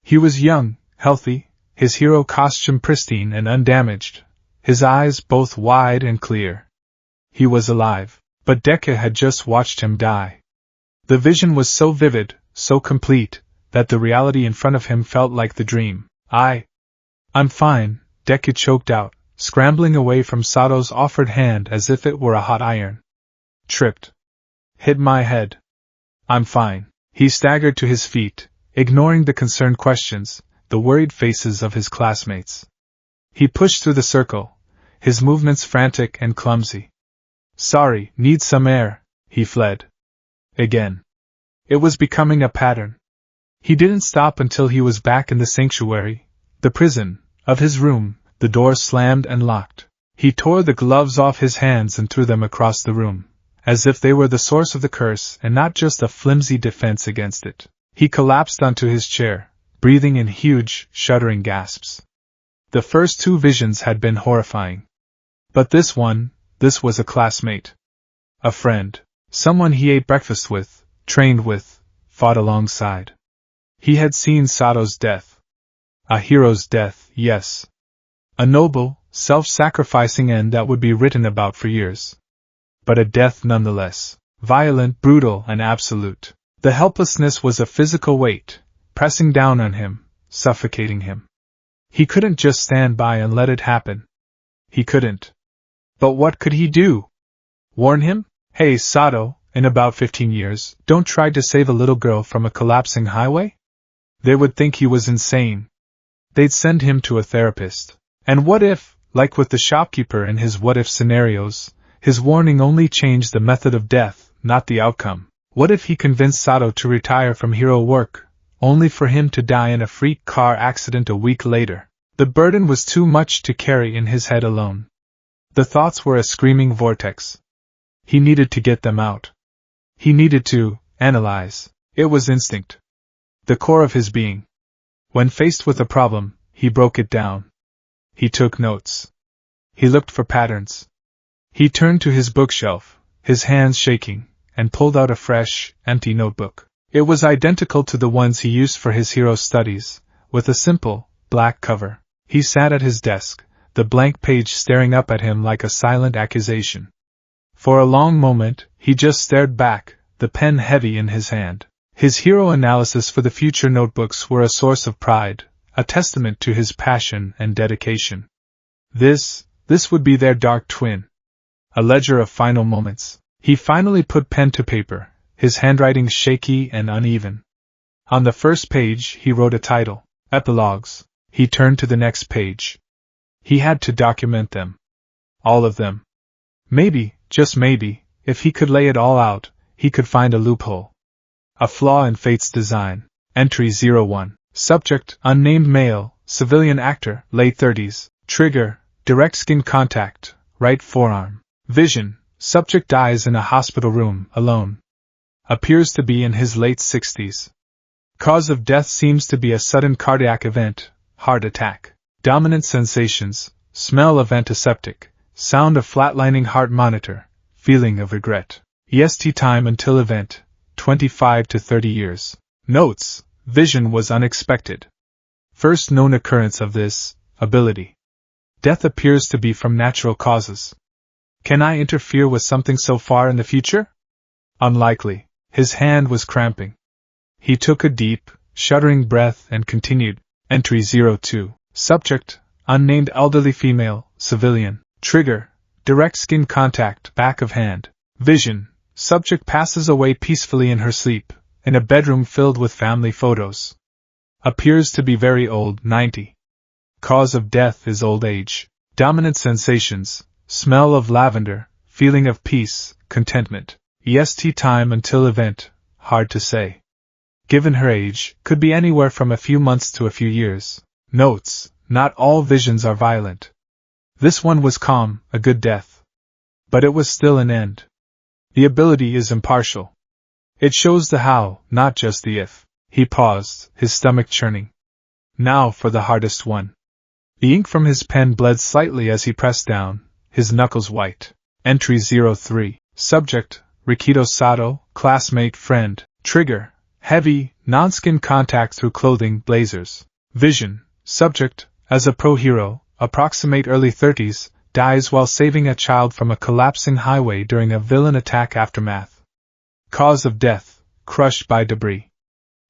He was young, healthy, his hero costume pristine and undamaged, his eyes both wide and clear. He was alive, but Deku had just watched him die. The vision was so vivid, so complete, that the reality in front of him felt like the dream. I'm fine," Deku choked out, scrambling away from Sato's offered hand as if it were a hot iron. "Tripped. Hit my head. I'm fine." He staggered to his feet, ignoring the concerned questions, the worried faces of his classmates. He pushed through the circle, his movements frantic and clumsy. "Sorry, need some air," he fled. Again. It was becoming a pattern. He didn't stop until he was back in the sanctuary, the prison, of his room, the door slammed and locked. He tore the gloves off his hands and threw them across the room, as if they were the source of the curse and not just a flimsy defense against it. He collapsed onto his chair, breathing in huge, shuddering gasps. The first 2 visions had been horrifying. But this was a classmate. A friend. Someone he ate breakfast with, trained with, fought alongside. He had seen Sato's death. A hero's death, yes. A noble, self-sacrificing end that would be written about for years. But a death nonetheless, violent, brutal, and absolute. The helplessness was a physical weight, pressing down on him, suffocating him. He couldn't just stand by and let it happen. He couldn't. But what could he do? Warn him? "Hey, Sato, in about 15 years, don't try to save a little girl from a collapsing highway?" They would think he was insane. They'd send him to a therapist. And what if, like with the shopkeeper in his what-if scenarios, his warning only changed the method of death, not the outcome? What if he convinced Sato to retire from hero work, only for him to die in a freak car accident a week later. The burden was too much to carry in his head alone. The thoughts were a screaming vortex. He needed to get them out. He needed to analyze. It was instinct. The core of his being. When faced with a problem, he broke it down. He took notes. He looked for patterns. He turned to his bookshelf, his hands shaking, and pulled out a fresh, empty notebook. It was identical to the ones he used for his hero studies, with a simple, black cover. He sat at his desk, the blank page staring up at him like a silent accusation. For a long moment, he just stared back, the pen heavy in his hand. His hero analysis for the future notebooks were a source of pride, a testament to his passion and dedication. This would be their dark twin. A ledger of final moments. He finally put pen to paper, his handwriting shaky and uneven. On the first page he wrote a title, Epilogues. He turned to the next page. He had to document them. All of them. Maybe, just maybe, if he could lay it all out, he could find a loophole. A flaw in fate's design. Entry 01. Subject, unnamed male, civilian actor, late 30s. Trigger, direct skin contact, right forearm. Vision, subject dies in a hospital room, alone. Appears to be in his late 60s. Cause of death seems to be a sudden cardiac event, heart attack. Dominant sensations, smell of antiseptic, sound of flatlining heart monitor, feeling of regret. EST time until event, 25 to 30 years. Notes, vision was unexpected. First known occurrence of this ability. Death appears to be from natural causes. Can I interfere with something so far in the future? Unlikely. His hand was cramping. He took a deep, shuddering breath and continued. Entry 02. Subject, unnamed elderly female, civilian. Trigger, direct skin contact, back of hand. Vision, subject passes away peacefully in her sleep, in a bedroom filled with family photos. Appears to be very old, 90. Cause of death is old age. Dominant sensations, smell of lavender, feeling of peace, contentment. EST time until event, hard to say. Given her age, could be anywhere from a few months to a few years. Notes, not all visions are violent. This one was calm, a good death. But it was still an end. The ability is impartial. It shows the how, not just the if. He paused, his stomach churning. Now for the hardest one. The ink from his pen bled slightly as he pressed down, his knuckles white. Entry 03. Subject, Rikido Sato, classmate, friend. Trigger, heavy, non-skin contact through clothing, blazers. Vision, subject, as a pro-hero, approximate early 30s, dies while saving a child from a collapsing highway during a villain attack aftermath. Cause of death, crushed by debris.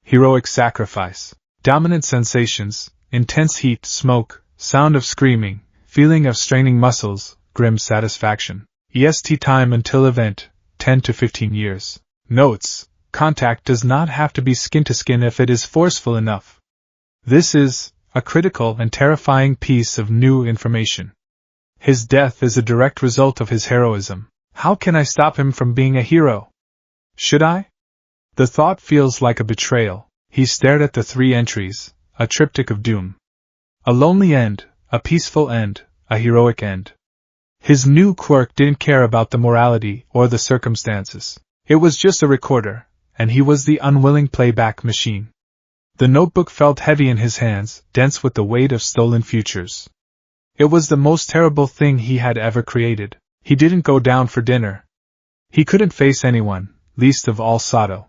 Heroic sacrifice. Dominant sensations, intense heat, smoke, sound of screaming, feeling of straining muscles, grim satisfaction. EST time until event, 10 to 15 years. Notes, contact does not have to be skin to skin if it is forceful enough. This is a critical and terrifying piece of new information. His death is a direct result of his heroism. How can I stop him from being a hero? Should I? The thought feels like a betrayal. He stared at the 3 entries, a triptych of doom. A lonely end, a peaceful end, a heroic end. His new quirk didn't care about the morality or the circumstances. It was just a recorder, and he was the unwilling playback machine. The notebook felt heavy in his hands, dense with the weight of stolen futures. It was the most terrible thing he had ever created. He didn't go down for dinner. He couldn't face anyone, least of all Sato.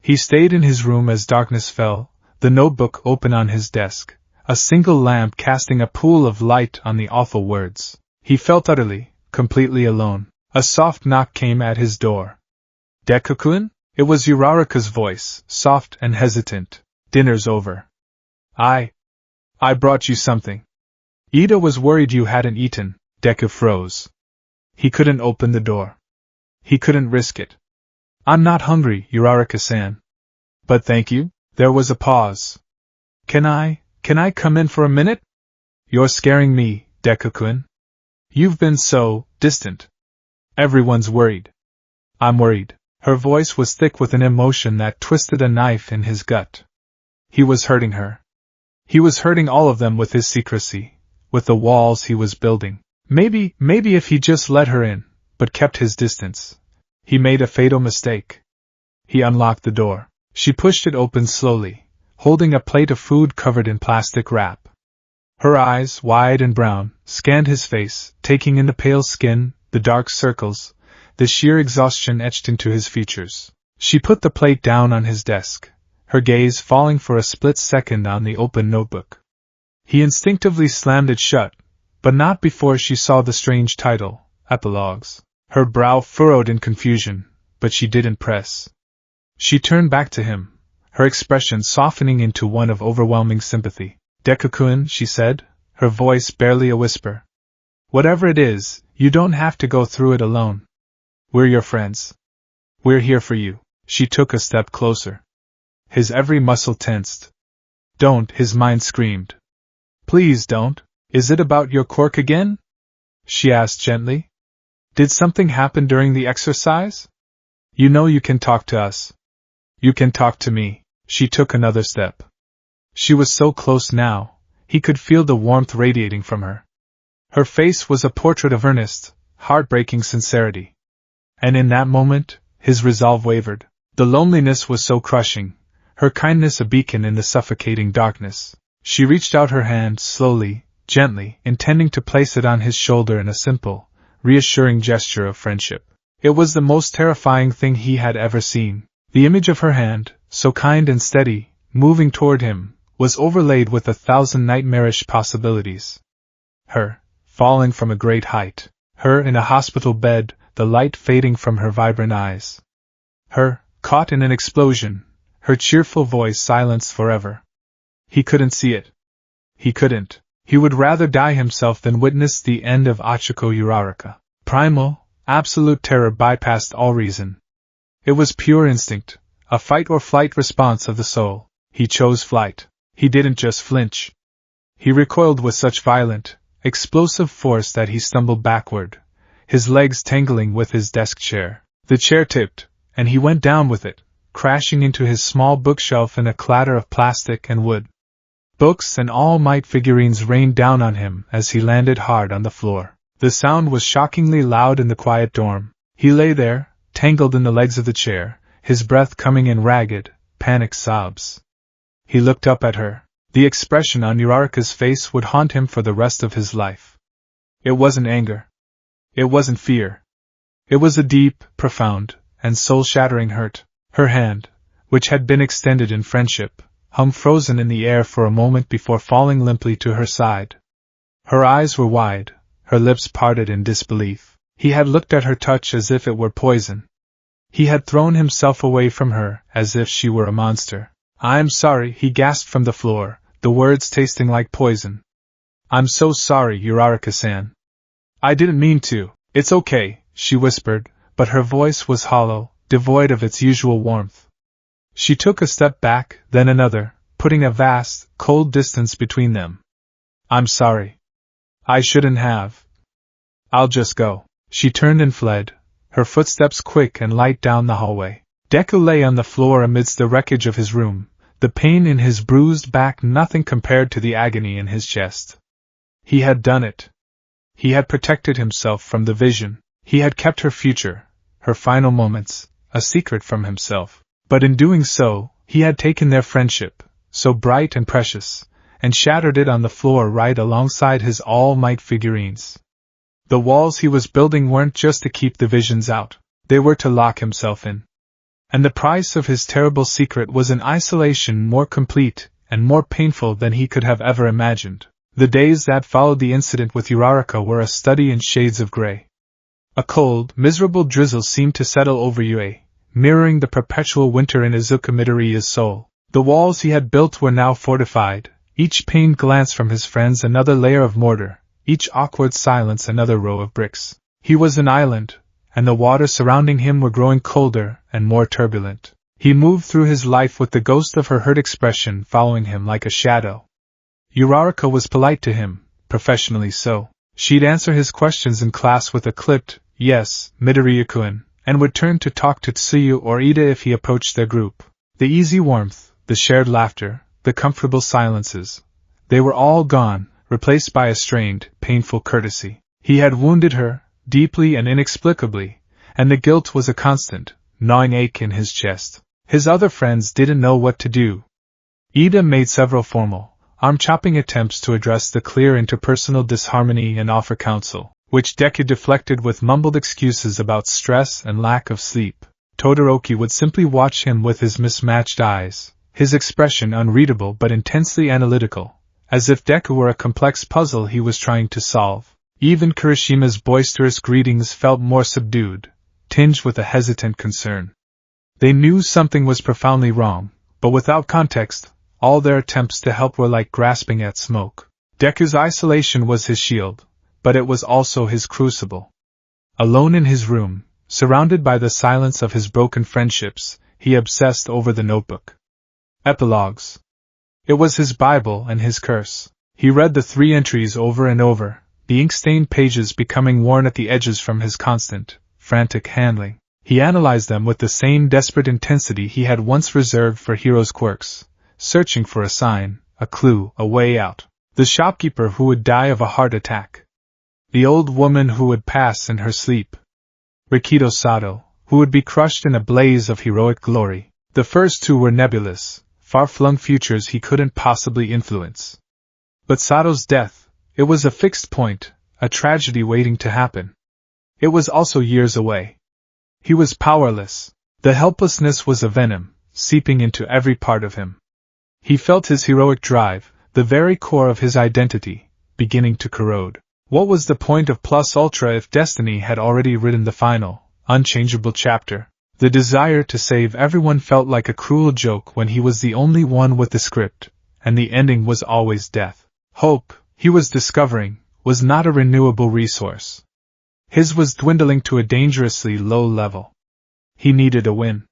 He stayed in his room as darkness fell, the notebook open on his desk, a single lamp casting a pool of light on the awful words. He felt utterly, completely alone. A soft knock came at his door. Deku-kun? It was Uraraka's voice, soft and hesitant. Dinner's over. I brought you something. Ida was worried you hadn't eaten. Deku froze. He couldn't open the door. He couldn't risk it. I'm not hungry, Uraraka-san. But thank you. There was a pause. Can I come in for a minute? You're scaring me, Deku-kun. You've been so distant. Everyone's worried. I'm worried. Her voice was thick with an emotion that twisted a knife in his gut. He was hurting her. He was hurting all of them with his secrecy, with the walls he was building. Maybe if he just let her in, but kept his distance. He made a fatal mistake. He unlocked the door. She pushed it open slowly, holding a plate of food covered in plastic wrap. Her eyes, wide and brown, scanned his face, taking in the pale skin, the dark circles, the sheer exhaustion etched into his features. She put the plate down on his desk, her gaze falling for a split second on the open notebook. He instinctively slammed it shut, but not before she saw the strange title, Epilogues. Her brow furrowed in confusion, but she didn't press. She turned back to him, her expression softening into one of overwhelming sympathy. Deku-kun, she said, her voice barely a whisper. Whatever it is, you don't have to go through it alone. We're your friends. We're here for you. She took a step closer. His every muscle tensed. Don't, his mind screamed. Please don't. Is it about your quirk again? She asked gently. Did something happen during the exercise? You know you can talk to us. You can talk to me. She took another step. She was so close now, he could feel the warmth radiating from her. Her face was a portrait of earnest, heartbreaking sincerity. And in that moment, his resolve wavered. The loneliness was so crushing, her kindness a beacon in the suffocating darkness. She reached out her hand slowly, gently, intending to place it on his shoulder in a simple, reassuring gesture of friendship. It was the most terrifying thing he had ever seen. The image of her hand, so kind and steady, moving toward him, was overlaid with 1,000 nightmarish possibilities. Her, falling from a great height. Her in a hospital bed, the light fading from her vibrant eyes. Her, caught in an explosion, her cheerful voice silenced forever. He couldn't see it. He couldn't. He would rather die himself than witness the end of Ochako Uraraka. Primal, absolute terror bypassed all reason. It was pure instinct, a fight-or-flight response of the soul. He chose flight. He didn't just flinch. He recoiled with such violent, explosive force that he stumbled backward, his legs tangling with his desk chair. The chair tipped, and he went down with it, crashing into his small bookshelf in a clatter of plastic and wood. Books and All Might figurines rained down on him as he landed hard on the floor. The sound was shockingly loud in the quiet dorm. He lay there, tangled in the legs of the chair, his breath coming in ragged, panicked sobs. He looked up at her. The expression on Uraraka's face would haunt him for the rest of his life. It wasn't anger. It wasn't fear. It was a deep, profound, and soul-shattering hurt. Her hand, which had been extended in friendship, hung frozen in the air for a moment before falling limply to her side. Her eyes were wide, her lips parted in disbelief. He had looked at her touch as if it were poison. He had thrown himself away from her as if she were a monster. "I'm sorry," he gasped from the floor, the words tasting like poison. "I'm so sorry, Uraraka-san. I didn't mean to." "It's okay," she whispered, but her voice was hollow, devoid of its usual warmth. She took a step back, then another, putting a vast, cold distance between them. "I'm sorry. I shouldn't have. I'll just go." She turned and fled, her footsteps quick and light down the hallway. Deku lay on the floor amidst the wreckage of his room, the pain in his bruised back nothing compared to the agony in his chest. He had done it. He had protected himself from the vision. He had kept her future, her final moments, a secret from himself. But in doing so, he had taken their friendship, so bright and precious, and shattered it on the floor right alongside his All Might figurines. The walls he was building weren't just to keep the visions out, they were to lock himself in. And the price of his terrible secret was an isolation more complete and more painful than he could have ever imagined. The days that followed the incident with Uraraka were a study in shades of gray. A cold, miserable drizzle seemed to settle over Yue, mirroring the perpetual winter in Izuku Midoriya's soul. The walls he had built were now fortified, each pained glance from his friends another layer of mortar, each awkward silence another row of bricks. He was an island, and the waters surrounding him were growing colder and more turbulent. He moved through his life with the ghost of her hurt expression following him like a shadow. Uraraka was polite to him, professionally so. She'd answer his questions in class with a clipped, "Yes, Midoriya-kun," and would turn to talk to Tsuyu or Ida if he approached their group. The easy warmth, the shared laughter, the comfortable silences. They were all gone, replaced by a strained, painful courtesy. He had wounded her, deeply and inexplicably, and the guilt was a constant, gnawing ache in his chest. His other friends didn't know what to do. Ida made several formal, arm-chopping attempts to address the clear interpersonal disharmony and offer counsel, which Deku deflected with mumbled excuses about stress and lack of sleep. Todoroki would simply watch him with his mismatched eyes, his expression unreadable but intensely analytical, as if Deku were a complex puzzle he was trying to solve. Even Kirishima's boisterous greetings felt more subdued, tinged with a hesitant concern. They knew something was profoundly wrong, but without context, all their attempts to help were like grasping at smoke. Deku's isolation was his shield, but it was also his crucible. Alone in his room, surrounded by the silence of his broken friendships, he obsessed over the notebook. Epilogues. It was his Bible and his curse. He read the 3 entries over and over, the ink-stained pages becoming worn at the edges from his constant, frantic handling. He analyzed them with the same desperate intensity he had once reserved for heroes' quirks, searching for a sign, a clue, a way out. The shopkeeper who would die of a heart attack. The old woman who would pass in her sleep. Rikido Sato, who would be crushed in a blaze of heroic glory. The first 2 were nebulous, far-flung futures he couldn't possibly influence. But Sato's death, it was a fixed point, a tragedy waiting to happen. It was also years away. He was powerless. The helplessness was a venom, seeping into every part of him. He felt his heroic drive, the very core of his identity, beginning to corrode. What was the point of Plus Ultra if destiny had already written the final, unchangeable chapter? The desire to save everyone felt like a cruel joke when he was the only one with the script, and the ending was always death. Hope, he was discovering, was not a renewable resource. His was dwindling to a dangerously low level. He needed a win.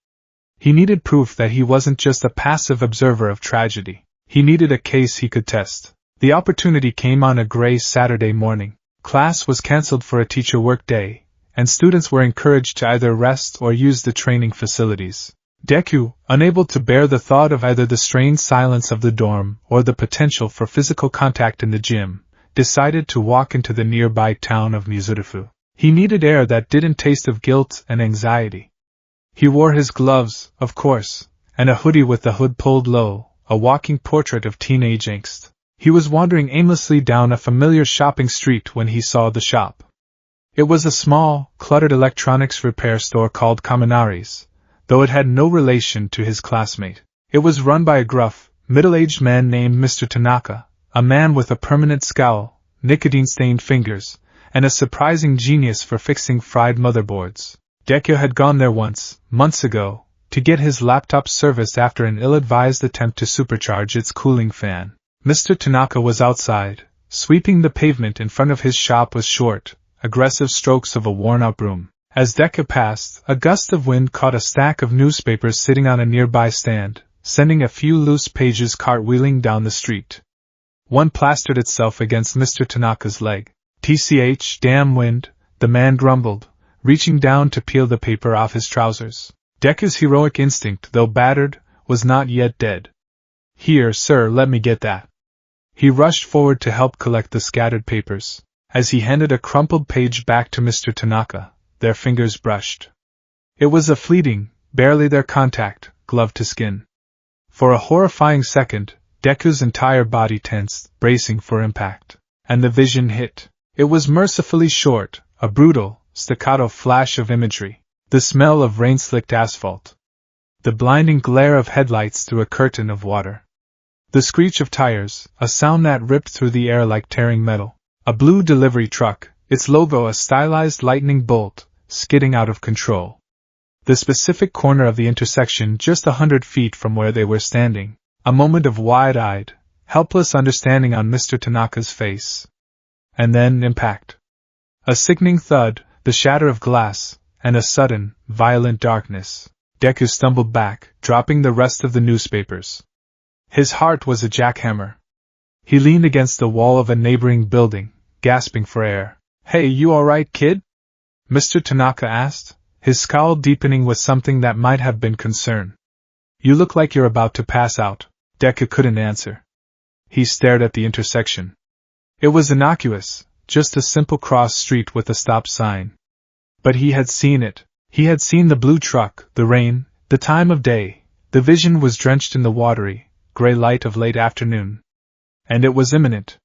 He needed proof that he wasn't just a passive observer of tragedy. He needed a case he could test. The opportunity came on a gray Saturday morning. Class was cancelled for a teacher work day, and students were encouraged to either rest or use the training facilities. Deku, unable to bear the thought of either the strained silence of the dorm or the potential for physical contact in the gym, decided to walk into the nearby town of Mizurufu. He needed air that didn't taste of guilt and anxiety. He wore his gloves, of course, and a hoodie with the hood pulled low, a walking portrait of teenage angst. He was wandering aimlessly down a familiar shopping street when he saw the shop. It was a small, cluttered electronics repair store called Kaminari's, though it had no relation to his classmate. It was run by a gruff, middle-aged man named Mr. Tanaka, a man with a permanent scowl, nicotine-stained fingers, and a surprising genius for fixing fried motherboards. Deku had gone there once, months ago, to get his laptop serviced after an ill-advised attempt to supercharge its cooling fan. Mr. Tanaka was outside, sweeping the pavement in front of his shop with short, aggressive strokes of a worn-out broom. As Deku passed, a gust of wind caught a stack of newspapers sitting on a nearby stand, sending a few loose pages cartwheeling down the street. One plastered itself against Mr. Tanaka's leg. "TCH, damn wind," the man grumbled, reaching down to peel the paper off his trousers. Deku's heroic instinct, though battered, was not yet dead. "Here, sir, let me get that." He rushed forward to help collect the scattered papers. As he handed a crumpled page back to Mr. Tanaka, their fingers brushed. It was a fleeting, barely their contact, glove to skin. For a horrifying second, Deku's entire body tensed, bracing for impact. And the vision hit. It was mercifully short, a brutal, staccato flash of imagery. The smell of rain-slicked asphalt. The blinding glare of headlights through a curtain of water. The screech of tires, a sound that ripped through the air like tearing metal. A blue delivery truck, its logo a stylized lightning bolt, skidding out of control. The specific corner of the intersection just 100 feet from where they were standing. A moment of wide-eyed, helpless understanding on Mr. Tanaka's face. And then impact. A sickening thud, the shatter of glass, and a sudden, violent darkness. Deku stumbled back, dropping the rest of the newspapers. His heart was a jackhammer. He leaned against the wall of a neighboring building, gasping for air. "Hey, you alright, kid?" Mr. Tanaka asked, his scowl deepening with something that might have been concern. "You look like you're about to pass out." Deku couldn't answer. He stared at the intersection. It was innocuous, just a simple cross street with a stop sign. But he had seen it. He had seen the blue truck, the rain, the time of day. The vision was drenched in the watery, gray light of late afternoon. And it was imminent.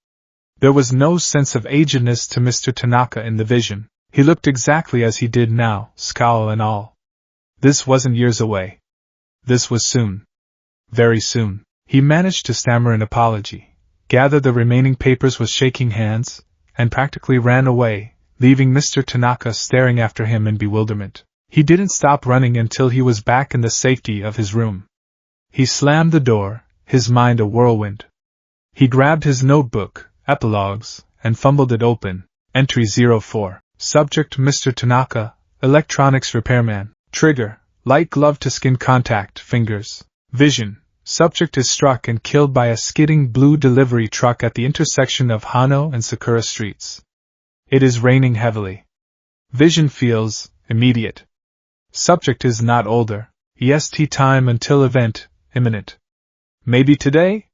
There was no sense of agedness to Mr. Tanaka in the vision. He looked exactly as he did now, scowl and all. This wasn't years away. This was soon. Very soon. He managed to stammer an apology, gathered the remaining papers with shaking hands, and practically ran away, leaving Mr. Tanaka staring after him in bewilderment. He didn't stop running until he was back in the safety of his room. He slammed the door, his mind a whirlwind. He grabbed his notebook, epilogues, and fumbled it open. Entry 04. Subject Mr. Tanaka, electronics repairman. Trigger, light glove to skin contact, fingers. Vision, subject is struck and killed by a skidding blue delivery truck at the intersection of Hano and Sakura streets. It is raining heavily. Vision feels immediate. Subject is not older. EST time until event, imminent. Maybe today?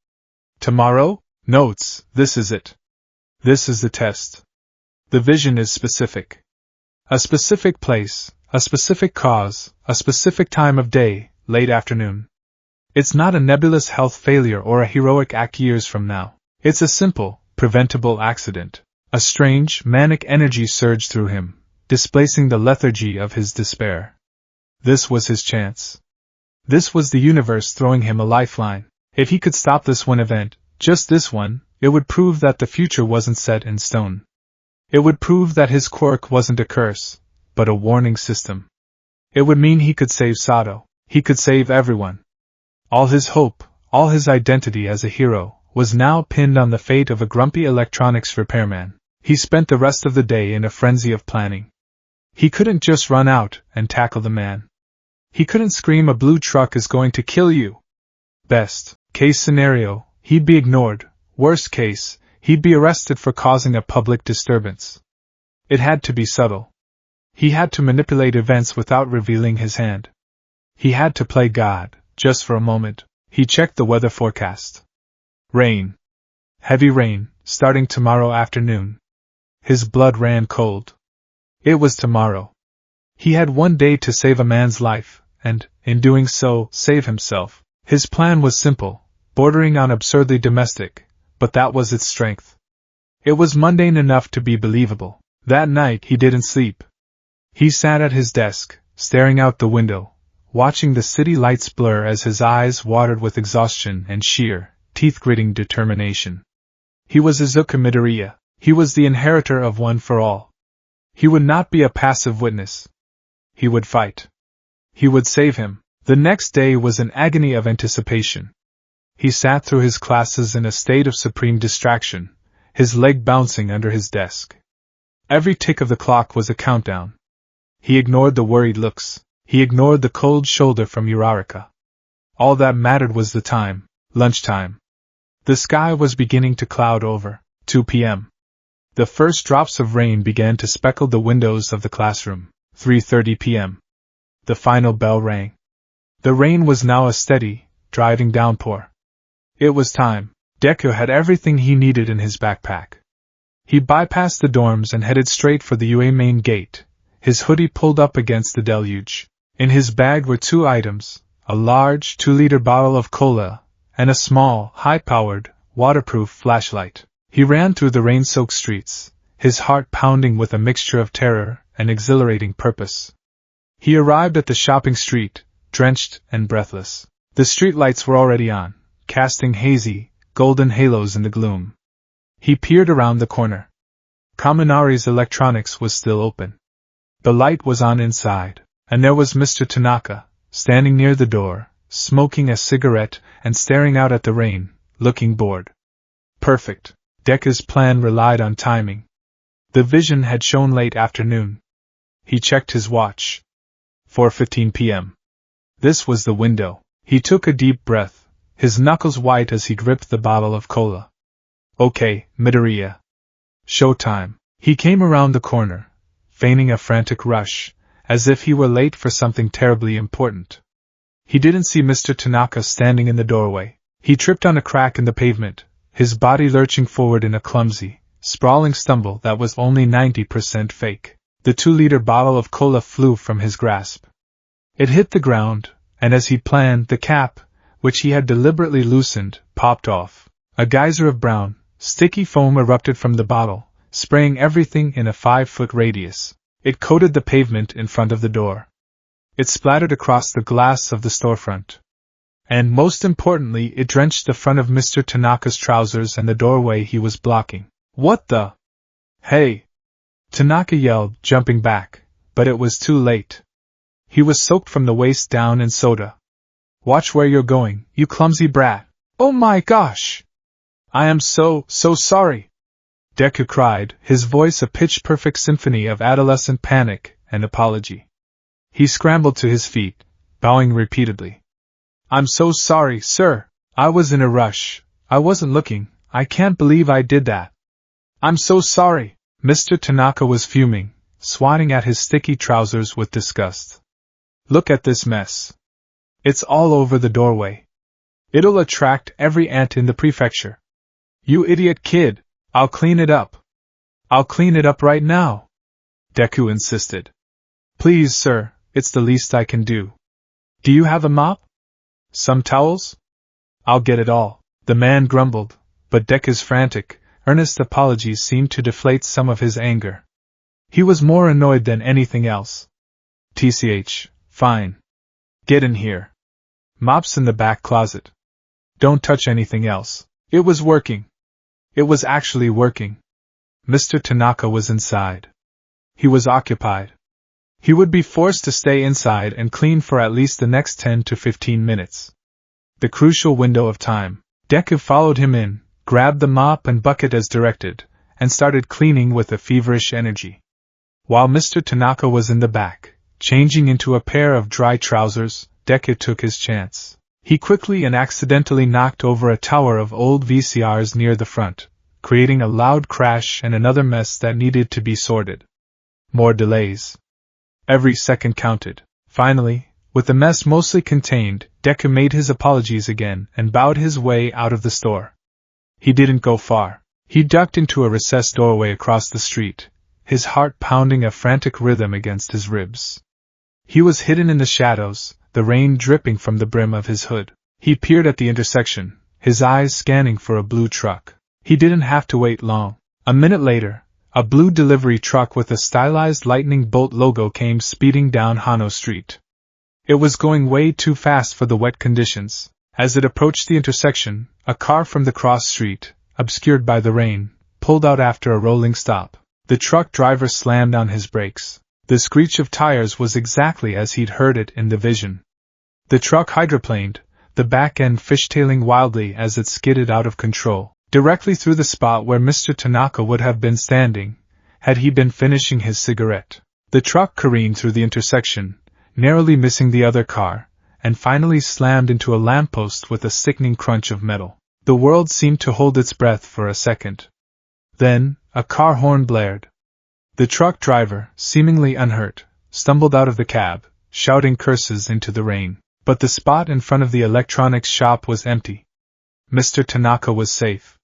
Tomorrow? Notes, this is it. This is the test. The vision is specific. A specific place, a specific cause, a specific time of day, late afternoon. It's not a nebulous health failure or a heroic act years from now. It's a simple, preventable accident. A strange, manic energy surged through him, displacing the lethargy of his despair. This was his chance. This was the universe throwing him a lifeline. If he could stop this one event, just this one, it would prove that the future wasn't set in stone. It would prove that his quirk wasn't a curse, but a warning system. It would mean he could save Sato. He could save everyone. All his hope, all his identity as a hero, was now pinned on the fate of a grumpy electronics repairman. He spent the rest of the day in a frenzy of planning. He couldn't just run out and tackle the man. He couldn't scream, "A blue truck is going to kill you." Best case scenario, he'd be ignored. Worst case, he'd be arrested for causing a public disturbance. It had to be subtle. He had to manipulate events without revealing his hand. He had to play God, just for a moment. He checked the weather forecast. Rain. Heavy rain, starting tomorrow afternoon. His blood ran cold. It was tomorrow. He had one day to save a man's life, and, in doing so, save himself. His plan was simple, bordering on absurdly domestic, but that was its strength. It was mundane enough to be believable. That night he didn't sleep. He sat at his desk, staring out the window, watching the city lights blur as his eyes watered with exhaustion and sheer, teeth-gritting determination. He was Izuku Midoriya. He was the inheritor of One for All. He would not be a passive witness. He would fight. He would save him. The next day was an agony of anticipation. He sat through his classes in a state of supreme distraction, his leg bouncing under his desk. Every tick of the clock was a countdown. He ignored the worried looks. He ignored the cold shoulder from Uraraka. All that mattered was the time, lunchtime. The sky was beginning to cloud over. 2 p.m. The first drops of rain began to speckle the windows of the classroom. 3:30 p.m. The final bell rang. The rain was now a steady, driving downpour. It was time. Deku had everything he needed in his backpack. He bypassed the dorms and headed straight for the UA main gate, his hoodie pulled up against the deluge. In his bag were 2 items, a large 2-liter bottle of cola, and a small, high-powered, waterproof flashlight. He ran through the rain-soaked streets, his heart pounding with a mixture of terror and exhilarating purpose. He arrived at the shopping street, drenched and breathless. The streetlights were already on, casting hazy, golden halos in the gloom. He peered around the corner. Kaminari's electronics was still open. The light was on inside, and there was Mr. Tanaka, standing near the door, smoking a cigarette and staring out at the rain, looking bored. Perfect. Deku's plan relied on timing. The vision had shown late afternoon. He checked his watch. 4:15 p.m. This was the window. He took a deep breath, his knuckles white as he gripped the bottle of cola. Okay, Midoriya. Showtime. He came around the corner, feigning a frantic rush, as if he were late for something terribly important. He didn't see Mr. Tanaka standing in the doorway. He tripped on a crack in the pavement, his body lurching forward in a clumsy, sprawling stumble that was only 90% fake. The 2-liter bottle of cola flew from his grasp. It hit the ground, and as he'd planned, the cap, which he had deliberately loosened, popped off. A geyser of brown, sticky foam erupted from the bottle, spraying everything in a 5-foot radius. It coated the pavement in front of the door. It splattered across the glass of the storefront. And most importantly, it drenched the front of Mr. Tanaka's trousers and the doorway he was blocking. What the? Hey! Tanaka yelled, jumping back, but it was too late. He was soaked from the waist down in soda. Watch where you're going, you clumsy brat. Oh my gosh! I am so sorry! Deku cried, his voice a pitch-perfect symphony of adolescent panic and apology. He scrambled to his feet, bowing repeatedly. I'm so sorry, sir. I was in a rush. I wasn't looking. I can't believe I did that. I'm so sorry. Mr. Tanaka was fuming, swatting at his sticky trousers with disgust. Look at this mess. It's all over the doorway. It'll attract every ant in the prefecture. You idiot kid, I'll clean it up. I'll clean it up right now. Deku insisted. Please, sir, it's the least I can do. Do you have a mop? Some towels? I'll get it all. The man grumbled, but Deku's frantic, earnest apologies seemed to deflate some of his anger. He was more annoyed than anything else. TCH, fine. Get in here. Mop's in the back closet. Don't touch anything else. It was working. It was actually working. Mr. Tanaka was inside. He was occupied. He would be forced to stay inside and clean for at least the next 10 to 15 minutes. The crucial window of time. Deku followed him in, grabbed the mop and bucket as directed, and started cleaning with a feverish energy. While Mr. Tanaka was in the back, changing into a pair of dry trousers, Deku took his chance. He quickly and accidentally knocked over a tower of old VCRs near the front, creating a loud crash and another mess that needed to be sorted. More delays. Every second counted. Finally, with the mess mostly contained, Deku made his apologies again and bowed his way out of the store. He didn't go far. He ducked into a recessed doorway across the street, his heart pounding a frantic rhythm against his ribs. He was hidden in the shadows, the rain dripping from the brim of his hood. He peered at the intersection, his eyes scanning for a blue truck. He didn't have to wait long. A minute later, a blue delivery truck with a stylized lightning bolt logo came speeding down Hano Street. It was going way too fast for the wet conditions. As it approached the intersection, a car from the cross street, obscured by the rain, pulled out after a rolling stop. The truck driver slammed on his brakes. The screech of tires was exactly as he'd heard it in the vision. The truck hydroplaned, the back end fishtailing wildly as it skidded out of control, directly through the spot where Mr. Tanaka would have been standing, had he been finishing his cigarette. The truck careened through the intersection, narrowly missing the other car, and finally slammed into a lamppost with a sickening crunch of metal. The world seemed to hold its breath for a second. Then, a car horn blared. The truck driver, seemingly unhurt, stumbled out of the cab, shouting curses into the rain. But the spot in front of the electronics shop was empty. Mr. Tanaka was safe.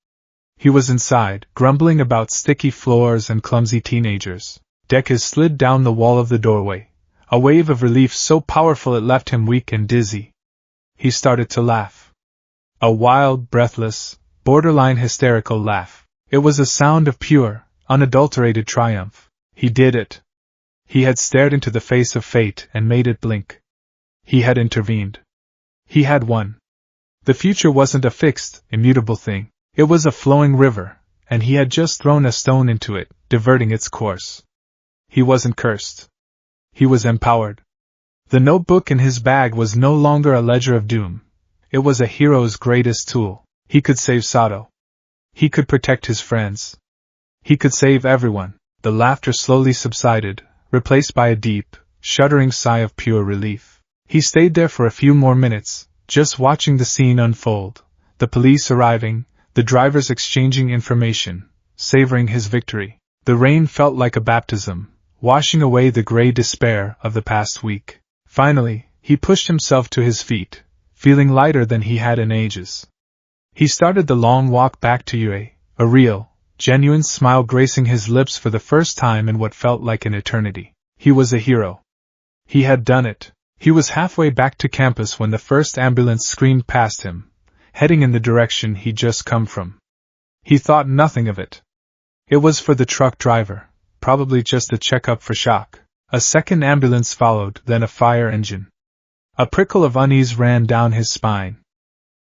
He was inside, grumbling about sticky floors and clumsy teenagers. Deku slid down the wall of the doorway, a wave of relief so powerful it left him weak and dizzy. He started to laugh. A wild, breathless, borderline hysterical laugh. It was a sound of pure, unadulterated triumph. He did it. He had stared into the face of fate and made it blink. He had intervened. He had won. The future wasn't a fixed, immutable thing. It was a flowing river, and he had just thrown a stone into it, diverting its course. He wasn't cursed. He was empowered. The notebook in his bag was no longer a ledger of doom. It was a hero's greatest tool. He could save Sato. He could protect his friends. He could save everyone. The laughter slowly subsided, replaced by a deep, shuddering sigh of pure relief. He stayed there for a few more minutes, just watching the scene unfold, the police arriving, the drivers exchanging information, savoring his victory. The rain felt like a baptism, washing away the gray despair of the past week. Finally, he pushed himself to his feet, feeling lighter than he had in ages. He started the long walk back to Yue, a real, genuine smile gracing his lips for the first time in what felt like an eternity. He was a hero. He had done it. He was halfway back to campus when the first ambulance screamed past him, heading in the direction he'd just come from. He thought nothing of it. It was for the truck driver, probably just a checkup for shock. A second ambulance followed, then a fire engine. A prickle of unease ran down his spine.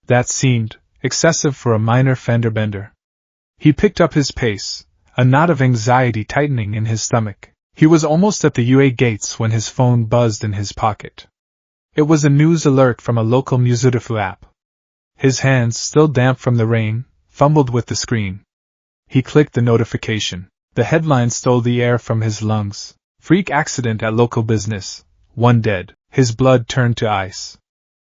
That seemed excessive for a minor fender bender. He picked up his pace, a knot of anxiety tightening in his stomach. He was almost at the UA gates when his phone buzzed in his pocket. It was a news alert from a local Musutifu app. His hands, still damp from the rain, fumbled with the screen. He clicked the notification. The headline stole the air from his lungs. Freak accident at local business. 1 dead. His blood turned to ice.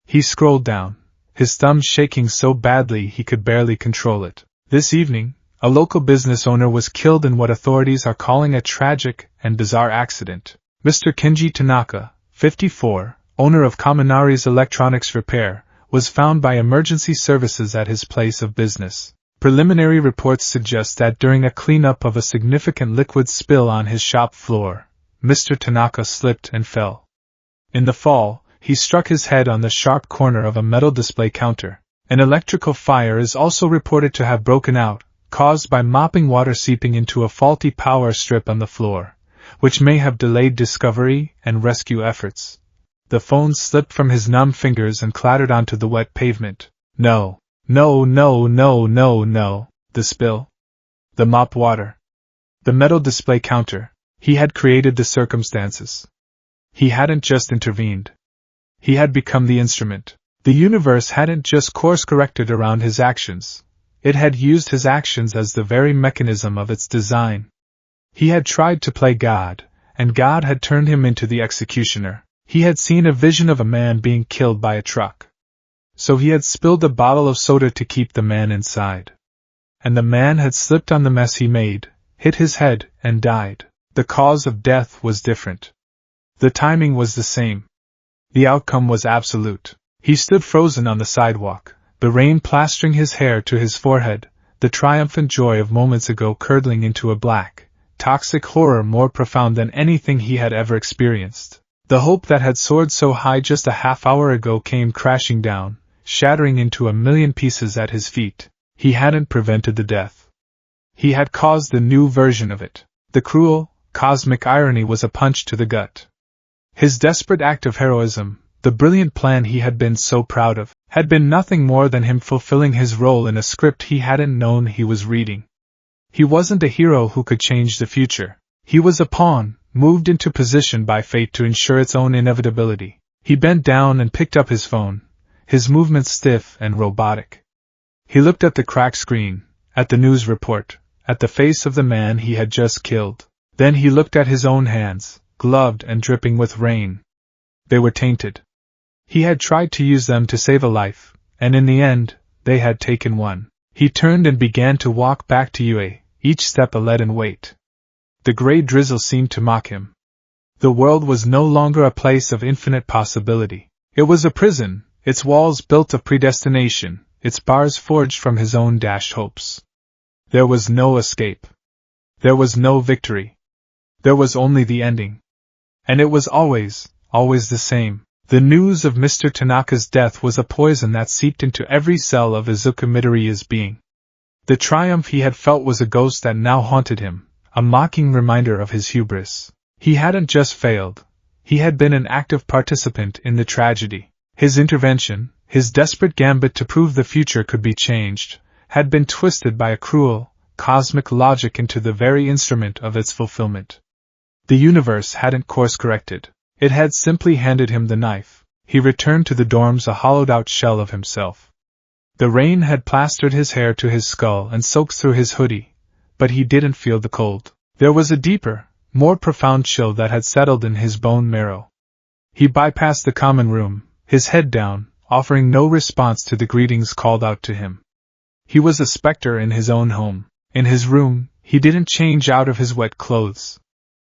He scrolled down, his thumb shaking so badly he could barely control it. This evening, a local business owner was killed in what authorities are calling a tragic and bizarre accident. Mr. Kenji Tanaka, 54, owner of Kaminari's Electronics Repair, was found by emergency services at his place of business. Preliminary reports suggest that during a cleanup of a significant liquid spill on his shop floor, Mr. Tanaka slipped and fell. In the fall, he struck his head on the sharp corner of a metal display counter. An electrical fire is also reported to have broken out, caused by mopping water seeping into a faulty power strip on the floor, which may have delayed discovery and rescue efforts. The phone slipped from his numb fingers and clattered onto the wet pavement. No. The spill. The mop water. The metal display counter. He had created the circumstances. He hadn't just intervened. He had become the instrument. The universe hadn't just course-corrected around his actions. It had used his actions as the very mechanism of its design. He had tried to play God, and God had turned him into the executioner. He had seen a vision of a man being killed by a truck. So he had spilled a bottle of soda to keep the man inside. And the man had slipped on the mess he made, hit his head, and died. The cause of death was different. The timing was the same. The outcome was absolute. He stood frozen on the sidewalk, the rain plastering his hair to his forehead, the triumphant joy of moments ago curdling into a black, toxic horror more profound than anything he had ever experienced. The hope that had soared so high just a half hour ago came crashing down, shattering into a million pieces at his feet. He hadn't prevented the death. He had caused a new version of it. The cruel, cosmic irony was a punch to the gut. His desperate act of heroism, the brilliant plan he had been so proud of, had been nothing more than him fulfilling his role in a script he hadn't known he was reading. He wasn't a hero who could change the future. He was a pawn, moved into position by fate to ensure its own inevitability. He bent down and picked up his phone, his movements stiff and robotic. He looked at the cracked screen, at the news report, at the face of the man he had just killed. Then he looked at his own hands, gloved and dripping with rain. They were tainted. He had tried to use them to save a life, and in the end, they had taken one. He turned and began to walk back to Yue, each step a leaden weight. The gray drizzle seemed to mock him. The world was no longer a place of infinite possibility. It was a prison, its walls built of predestination, its bars forged from his own dashed hopes. There was no escape. There was no victory. There was only the ending. And it was always the same. The news of Mr. Tanaka's death was a poison that seeped into every cell of Izuku Midoriya's being. The triumph he had felt was a ghost that now haunted him, a mocking reminder of his hubris. He hadn't just failed. He had been an active participant in the tragedy. His intervention, his desperate gambit to prove the future could be changed, had been twisted by a cruel, cosmic logic into the very instrument of its fulfillment. The universe hadn't course-corrected. It had simply handed him the knife. He returned to the dorms a hollowed-out shell of himself. The rain had plastered his hair to his skull and soaked through his hoodie, but he didn't feel the cold. There was a deeper, more profound chill that had settled in his bone marrow. He bypassed the common room, his head down, offering no response to the greetings called out to him. He was a specter in his own home. In his room, he didn't change out of his wet clothes.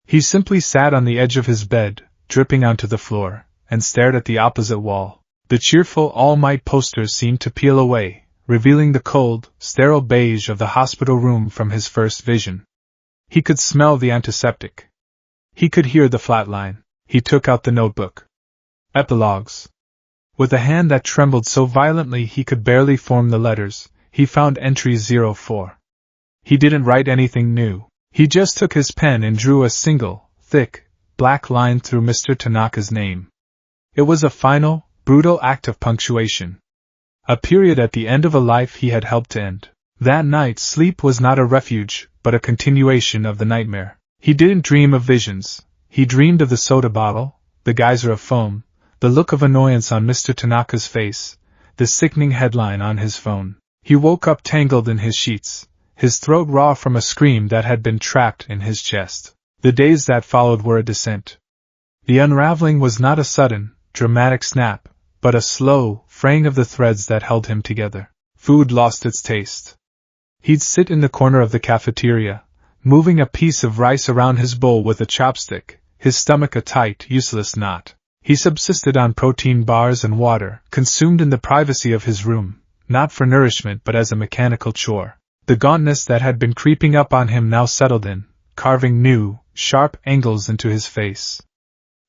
He simply sat on the edge of his bed, dripping onto the floor, and stared at the opposite wall. The cheerful All Might posters seemed to peel away, revealing the cold, sterile beige of the hospital room from his first vision. He could smell the antiseptic. He could hear the flatline. He took out the notebook. Epilogues. With a hand that trembled so violently he could barely form the letters, he found entry 04. He didn't write anything new. He just took his pen and drew a single, thick, black line through Mr. Tanaka's name. It was a final, brutal act of punctuation. A period at the end of a life he had helped to end. That night sleep was not a refuge, but a continuation of the nightmare. He didn't dream of visions. He dreamed of the soda bottle, the geyser of foam, the look of annoyance on Mr. Tanaka's face, the sickening headline on his phone. He woke up tangled in his sheets, his throat raw from a scream that had been trapped in his chest. The days that followed were a descent. The unraveling was not a sudden, dramatic snap, but a slow, fraying of the threads that held him together. Food lost its taste. He'd sit in the corner of the cafeteria, moving a piece of rice around his bowl with a chopstick, his stomach a tight, useless knot. He subsisted on protein bars and water, consumed in the privacy of his room, not for nourishment but as a mechanical chore. The gauntness that had been creeping up on him now settled in, carving new, sharp angles into his face.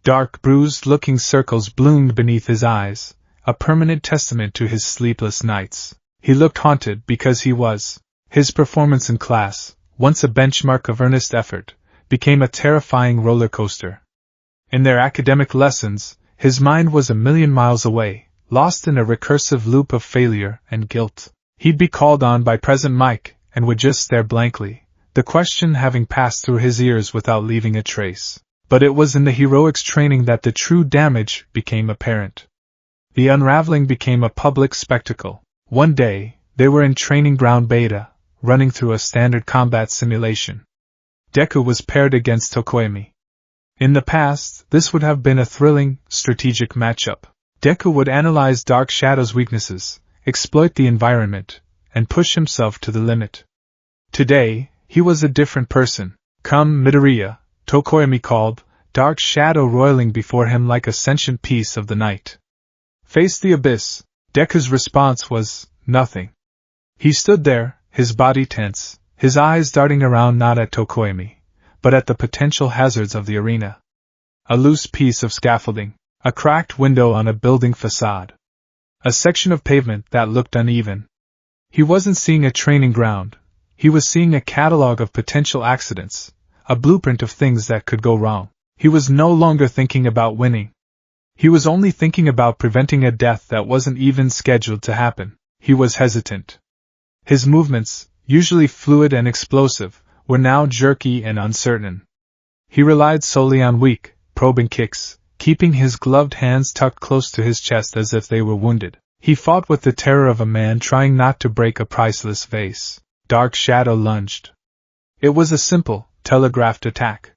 Dark, bruised-looking circles bloomed beneath his eyes, a permanent testament to his sleepless nights. He looked haunted because he was. His performance in class, once a benchmark of earnest effort, became a terrifying roller coaster. In their academic lessons, his mind was a million miles away, lost in a recursive loop of failure and guilt. He'd be called on by President Mike, and would just stare blankly, the question having passed through his ears without leaving a trace. But it was in the heroics training that the true damage became apparent. The unraveling became a public spectacle. One day, they were in training ground beta, running through a standard combat simulation. Deku was paired against Tokoemi. In the past, this would have been a thrilling, strategic matchup. Deku would analyze Dark Shadow's weaknesses, exploit the environment, and push himself to the limit. Today, he was a different person. "Come, Midoriya," Tokoemi called, Dark Shadow roiling before him like a sentient piece of the night. "Face the abyss." Deku's response was, nothing. He stood there, his body tense, his eyes darting around not at Tokoemi, but at the potential hazards of the arena. A loose piece of scaffolding, a cracked window on a building facade, a section of pavement that looked uneven. He wasn't seeing a training ground, he was seeing a catalog of potential accidents, a blueprint of things that could go wrong. He was no longer thinking about winning. He was only thinking about preventing a death that wasn't even scheduled to happen. He was hesitant. His movements, usually fluid and explosive, were now jerky and uncertain. He relied solely on weak, probing kicks, keeping his gloved hands tucked close to his chest as if they were wounded. He fought with the terror of a man trying not to break a priceless vase. Dark Shadow lunged. It was a simple, telegraphed attack.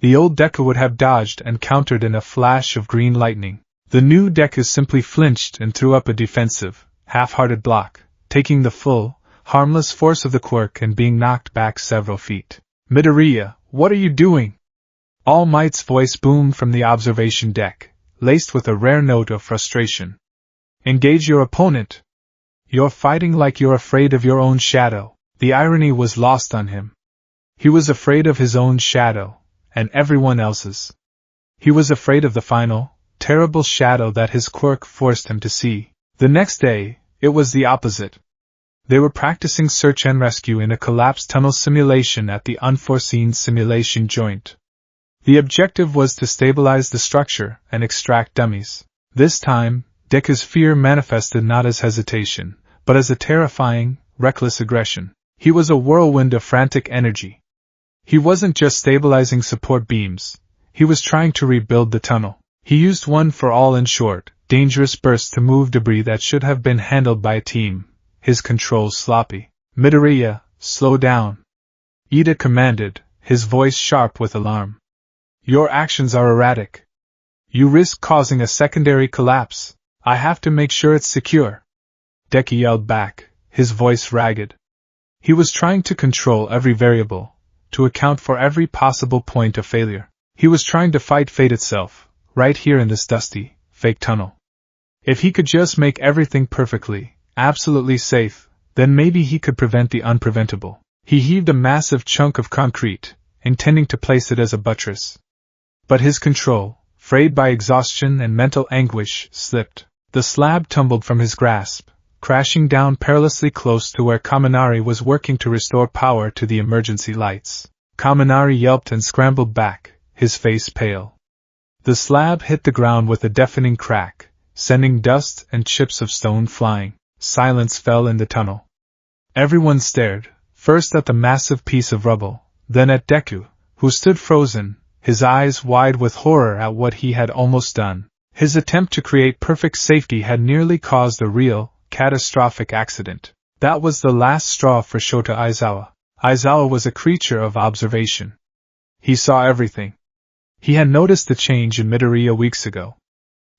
The old Deku would have dodged and countered in a flash of green lightning. The new Deku simply flinched and threw up a defensive, half-hearted block, taking the full, harmless force of the quirk and being knocked back several feet. "Midoriya, what are you doing?" All Might's voice boomed from the observation deck, laced with a rare note of frustration. "Engage your opponent. You're fighting like you're afraid of your own shadow." The irony was lost on him. He was afraid of his own shadow, and everyone else's. He was afraid of the final, terrible shadow that his quirk forced him to see. The next day, it was the opposite. They were practicing search and rescue in a collapsed tunnel simulation at the unforeseen simulation joint. The objective was to stabilize the structure and extract dummies. This time, Deku's fear manifested not as hesitation, but as a terrifying, reckless aggression. He was a whirlwind of frantic energy. He wasn't just stabilizing support beams, he was trying to rebuild the tunnel. He used one for all in short, dangerous bursts to move debris that should have been handled by a team, his controls sloppy. "Midoriya, slow down," Ida commanded, his voice sharp with alarm. "Your actions are erratic. You risk causing a secondary collapse. I have to make sure it's secure." Deku yelled back, his voice ragged. He was trying to control every variable, to account for every possible point of failure. He was trying to fight fate itself, right here in this dusty, fake tunnel. If he could just make everything perfectly, Absolutely safe, then maybe he could prevent the unpreventable. He heaved a massive chunk of concrete, intending to place it as a buttress. But his control, frayed by exhaustion and mental anguish, slipped. The slab tumbled from his grasp, crashing down perilously close to where Kaminari was working to restore power to the emergency lights. Kaminari yelped and scrambled back, his face pale. The slab hit the ground with a deafening crack, sending dust and chips of stone flying. Silence fell in the tunnel. Everyone stared, first at the massive piece of rubble, then at Deku, who stood frozen, his eyes wide with horror at what he had almost done. His attempt to create perfect safety had nearly caused a real, catastrophic accident. That was the last straw for Shota Aizawa. Aizawa was a creature of observation. He saw everything. He had noticed the change in Midoriya weeks ago.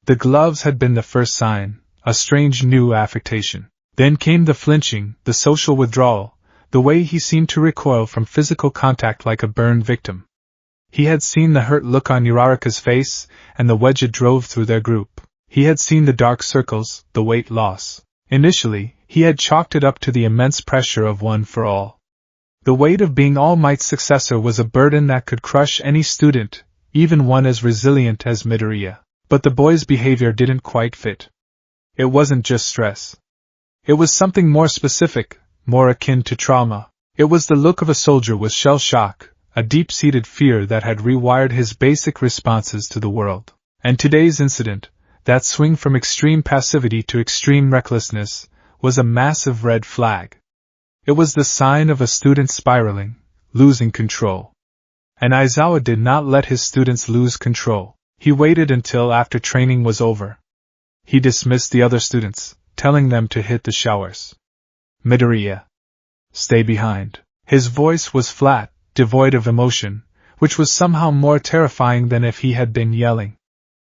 The gloves had been the first sign, a strange new affectation. Then came the flinching, the social withdrawal, the way he seemed to recoil from physical contact like a burned victim. He had seen the hurt look on Uraraka's face, and the wedge it drove through their group. He had seen the dark circles, the weight loss. Initially, he had chalked it up to the immense pressure of One for All. The weight of being All Might's successor was a burden that could crush any student, even one as resilient as Midoriya. But the boy's behavior didn't quite fit. It wasn't just stress. It was something more specific, more akin to trauma. It was the look of a soldier with shell shock, a deep-seated fear that had rewired his basic responses to the world. And today's incident, that swing from extreme passivity to extreme recklessness, was a massive red flag. It was the sign of a student spiraling, losing control. And Aizawa did not let his students lose control. He waited until after training was over. He dismissed the other students, telling them to hit the showers. Midoriya, stay behind. His voice was flat, devoid of emotion, which was somehow more terrifying than if he had been yelling.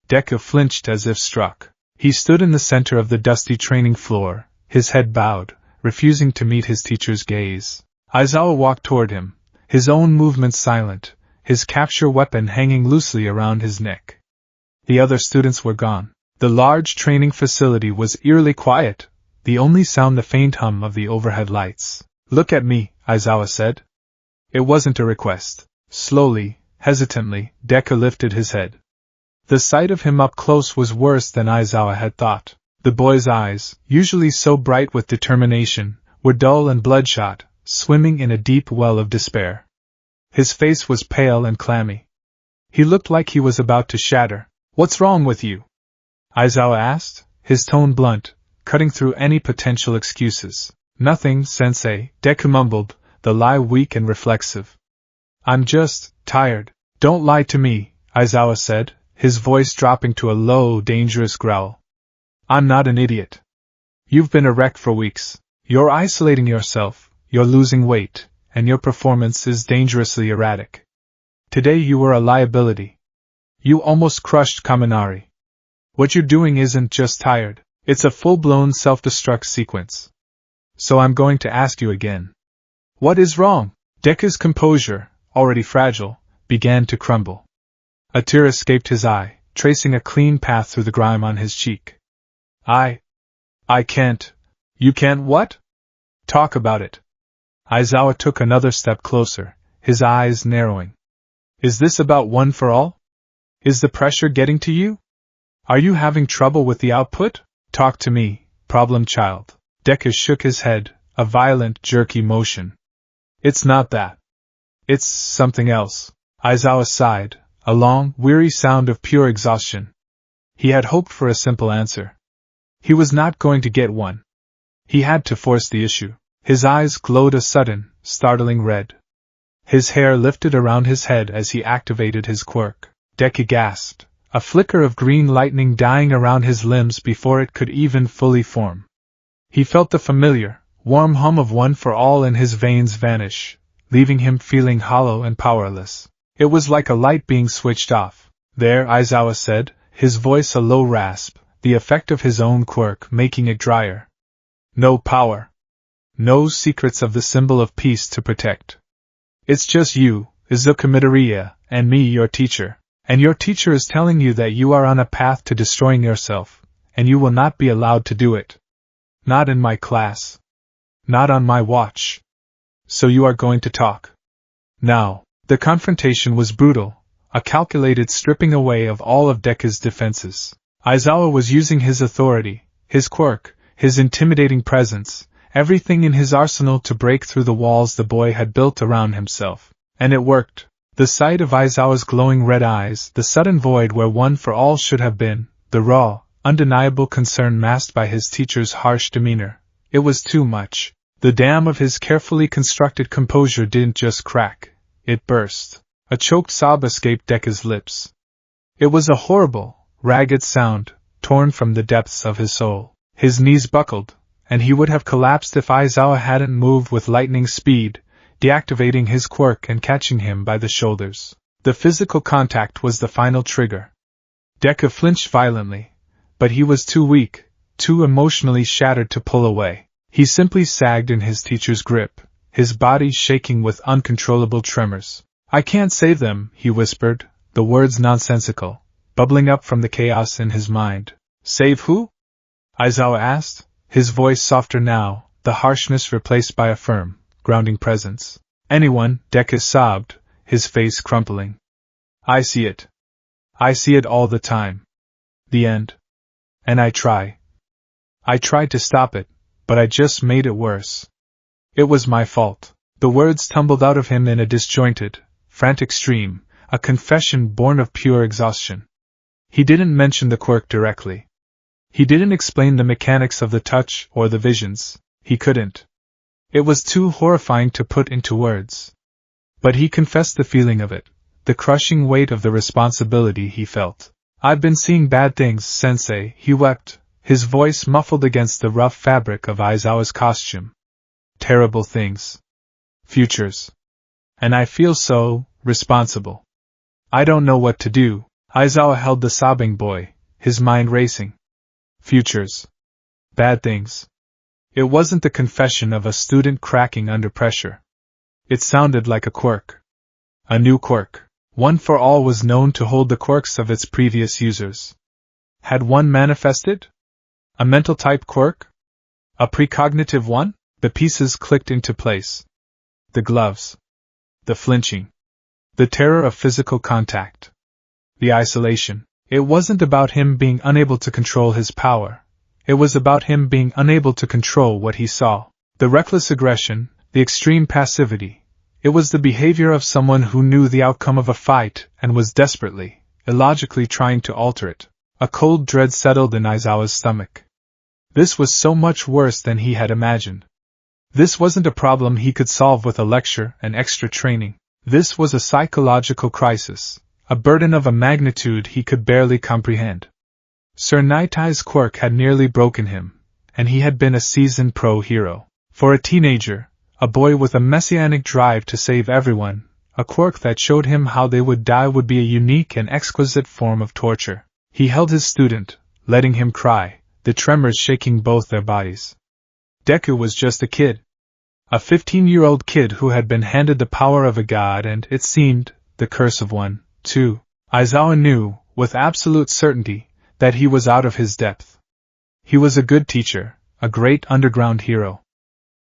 Deku flinched as if struck. He stood in the center of the dusty training floor, his head bowed, refusing to meet his teacher's gaze. Aizawa walked toward him, his own movements silent, his capture weapon hanging loosely around his neck. The other students were gone. The large training facility was eerily quiet, the only sound the faint hum of the overhead lights. Look at me, Aizawa said. It wasn't a request. Slowly, hesitantly, Deku lifted his head. The sight of him up close was worse than Aizawa had thought. The boy's eyes, usually so bright with determination, were dull and bloodshot, swimming in a deep well of despair. His face was pale and clammy. He looked like he was about to shatter. What's wrong with you? Aizawa asked, his tone blunt, cutting through any potential excuses. Nothing, sensei, Deku mumbled, the lie weak and reflexive. I'm just tired. Don't lie to me, Aizawa said, his voice dropping to a low, dangerous growl. I'm not an idiot. You've been a wreck for weeks. You're isolating yourself, you're losing weight, and your performance is dangerously erratic. Today you were a liability. You almost crushed Kaminari. What you're doing isn't just tired, it's a full-blown self-destruct sequence. So I'm going to ask you again. What is wrong? Deku's composure, already fragile, began to crumble. A tear escaped his eye, tracing a clean path through the grime on his cheek. I can't. You can't what? Talk about it. Aizawa took another step closer, his eyes narrowing. Is this about One for All? Is the pressure getting to you? Are you having trouble with the output? Talk to me, problem child. Deku shook his head, a violent, jerky motion. It's not that. It's something else. Aizawa sighed, a long, weary sound of pure exhaustion. He had hoped for a simple answer. He was not going to get one. He had to force the issue. His eyes glowed a sudden, startling red. His hair lifted around his head as he activated his quirk. Deku gasped, a flicker of green lightning dying around his limbs before it could even fully form. He felt the familiar, warm hum of One for All in his veins vanish, leaving him feeling hollow and powerless. It was like a light being switched off. There, Aizawa said, his voice a low rasp, the effect of his own quirk making it drier. No power. No secrets of the symbol of peace to protect. It's just you, Izuku Midoriya, and me, your teacher. And your teacher is telling you that you are on a path to destroying yourself, and you will not be allowed to do it. Not in my class. Not on my watch. So you are going to talk. Now, the confrontation was brutal, a calculated stripping away of all of Deku's defenses. Aizawa was using his authority, his quirk, his intimidating presence, everything in his arsenal to break through the walls the boy had built around himself. And it worked. The sight of Aizawa's glowing red eyes, the sudden void where one for all should have been, the raw, undeniable concern masked by his teacher's harsh demeanor. It was too much. The dam of his carefully constructed composure didn't just crack, it burst. A choked sob escaped Deku's lips. It was a horrible, ragged sound, torn from the depths of his soul. His knees buckled, and he would have collapsed if Aizawa hadn't moved with lightning speed, deactivating his quirk and catching him by the shoulders. The physical contact was the final trigger. Deku flinched violently, but he was too weak, too emotionally shattered to pull away. He simply sagged in his teacher's grip, his body shaking with uncontrollable tremors. "I can't save them," he whispered, the words nonsensical, bubbling up from the chaos in his mind. "Save who?" Aizawa asked, his voice softer now, the harshness replaced by a firm, grounding presence. "Anyone," Deku sobbed, his face crumpling. "I see it. I see it all the time. The end. And I tried to stop it, but I just made it worse. It was my fault." The words tumbled out of him in a disjointed, frantic stream, a confession born of pure exhaustion. He didn't mention the quirk directly. He didn't explain the mechanics of the touch or the visions. He couldn't. It was too horrifying to put into words. But he confessed the feeling of it, the crushing weight of the responsibility he felt. "I've been seeing bad things, Sensei," he wept, his voice muffled against the rough fabric of Aizawa's costume. "Terrible things. Futures. And I feel so responsible. I don't know what to do." Aizawa held the sobbing boy, his mind racing. Futures. Bad things. It wasn't the confession of a student cracking under pressure. It sounded like a quirk. A new quirk. One for all was known to hold the quirks of its previous users. Had one manifested? A mental-type quirk? A precognitive one? The pieces clicked into place. The gloves. The flinching. The terror of physical contact. The isolation. It wasn't about him being unable to control his power. It was about him being unable to control what he saw. The reckless aggression, the extreme passivity. It was the behavior of someone who knew the outcome of a fight and was desperately, illogically trying to alter it. A cold dread settled in Aizawa's stomach. This was so much worse than he had imagined. This wasn't a problem he could solve with a lecture and extra training. This was a psychological crisis, a burden of a magnitude he could barely comprehend. Sir Nitai's quirk had nearly broken him, and he had been a seasoned pro-hero. For a teenager, a boy with a messianic drive to save everyone, a quirk that showed him how they would die would be a unique and exquisite form of torture. He held his student, letting him cry, the tremors shaking both their bodies. Deku was just a kid. A 15-year-old kid who had been handed the power of a god and, it seemed, the curse of one, too. Aizawa knew, with absolute certainty, that he was out of his depth. He was a good teacher, a great underground hero.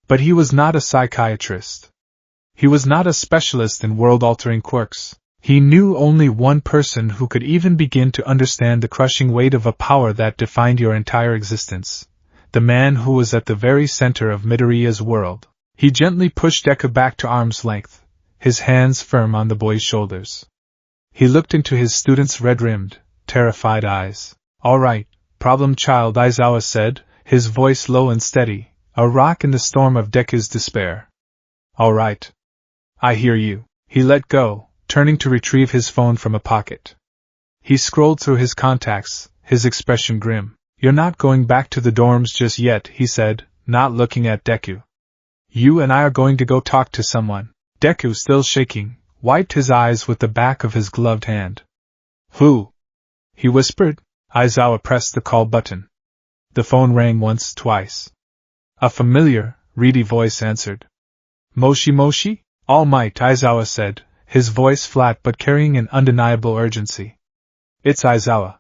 But he was not a psychiatrist. He was not a specialist in world-altering quirks. He knew only one person who could even begin to understand the crushing weight of a power that defined your entire existence. The man who was at the very center of Midoriya's world. He gently pushed Deku back to arm's length, his hands firm on the boy's shoulders. He looked into his student's red-rimmed, terrified eyes. "All right, problem child," Aizawa said, his voice low and steady, a rock in the storm of Deku's despair. "All right. I hear you." He let go, turning to retrieve his phone from a pocket. He scrolled through his contacts, his expression grim. "You're not going back to the dorms just yet," he said, not looking at Deku. "You and I are going to go talk to someone." Deku, still shaking, wiped his eyes with the back of his gloved hand. "Who?" he whispered. Aizawa pressed the call button. The phone rang once, twice. A familiar, reedy voice answered. "Moshi Moshi?" "All Might," Aizawa said, his voice flat but carrying an undeniable urgency. "It's Aizawa.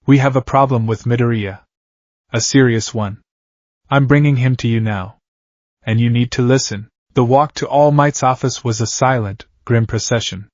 We have a problem with Midoriya. A serious one." I'm bringing him to you now. And you need to listen. The walk to All Might's office was a silent, grim procession.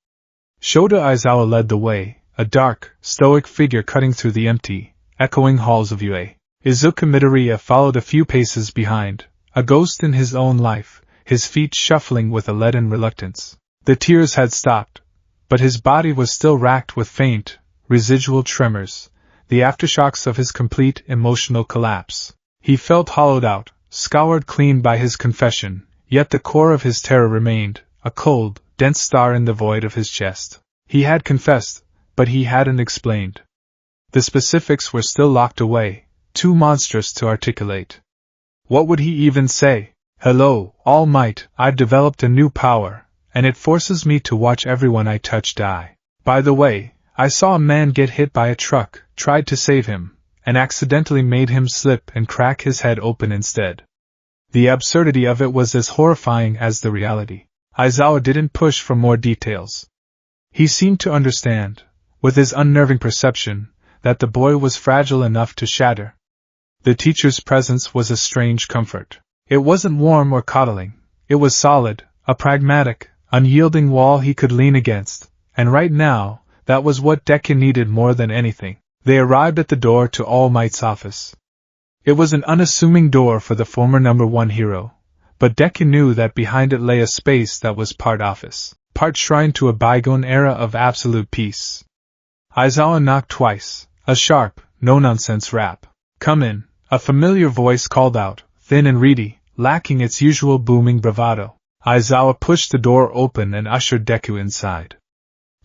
Shota Aizawa led the way, a dark, stoic figure cutting through the empty, echoing halls of UA. Izuka Midoriya followed a few paces behind, a ghost in his own life, his feet shuffling with a leaden reluctance. The tears had stopped, but his body was still racked with faint, residual tremors, the aftershocks of his complete emotional collapse. He felt hollowed out, scoured clean by his confession, yet the core of his terror remained, a cold, dense star in the void of his chest. He had confessed, but he hadn't explained. The specifics were still locked away, too monstrous to articulate. What would he even say? Hello, All Might, I've developed a new power, and it forces me to watch everyone I touch die. By the way, I saw a man get hit by a truck, tried to save him, and accidentally made him slip and crack his head open instead. The absurdity of it was as horrifying as the reality. Aizawa didn't push for more details. He seemed to understand, with his unnerving perception, that the boy was fragile enough to shatter. The teacher's presence was a strange comfort. It wasn't warm or coddling, it was solid, a pragmatic, unyielding wall he could lean against, and right now, that was what Deku needed more than anything. They arrived at the door to All Might's office. It was an unassuming door for the former number 1 hero, but Deku knew that behind it lay a space that was part office, part shrine to a bygone era of absolute peace. Aizawa knocked twice, a sharp, no-nonsense rap. Come in, a familiar voice called out, thin and reedy, lacking its usual booming bravado. Aizawa pushed the door open and ushered Deku inside.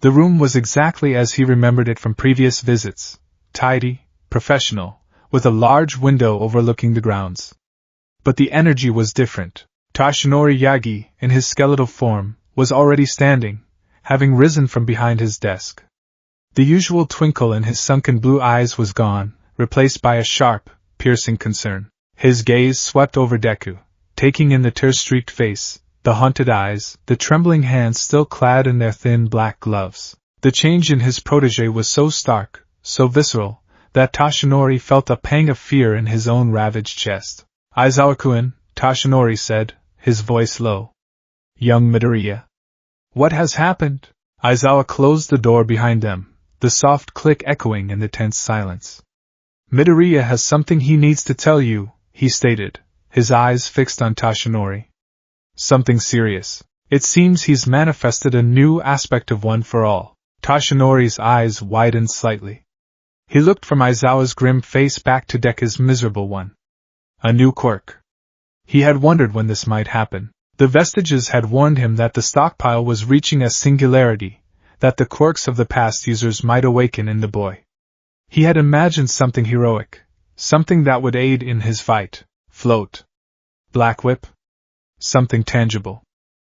The room was exactly as he remembered it from previous visits, tidy, professional, with a large window overlooking the grounds. But the energy was different. Toshinori Yagi, in his skeletal form, was already standing, having risen from behind his desk. The usual twinkle in his sunken blue eyes was gone, replaced by a sharp, piercing concern. His gaze swept over Deku, taking in the tear-streaked face, the haunted eyes, the trembling hands still clad in their thin black gloves. The change in his protégé was so stark, so visceral, that Toshinori felt a pang of fear in his own ravaged chest. Aizawa-kun, Toshinori said, his voice low. Young Midoriya. What has happened? Aizawa closed the door behind them, the soft click echoing in the tense silence. Midoriya has something he needs to tell you, he stated, his eyes fixed on Toshinori. Something serious. It seems he's manifested a new aspect of One for All. Toshinori's eyes widened slightly. He looked from Aizawa's grim face back to Deku's miserable one. A new quirk. He had wondered when this might happen. The vestiges had warned him that the stockpile was reaching a singularity, that the quirks of the past users might awaken in the boy. He had imagined something heroic, something that would aid in his fight, float. Black Whip? Something tangible.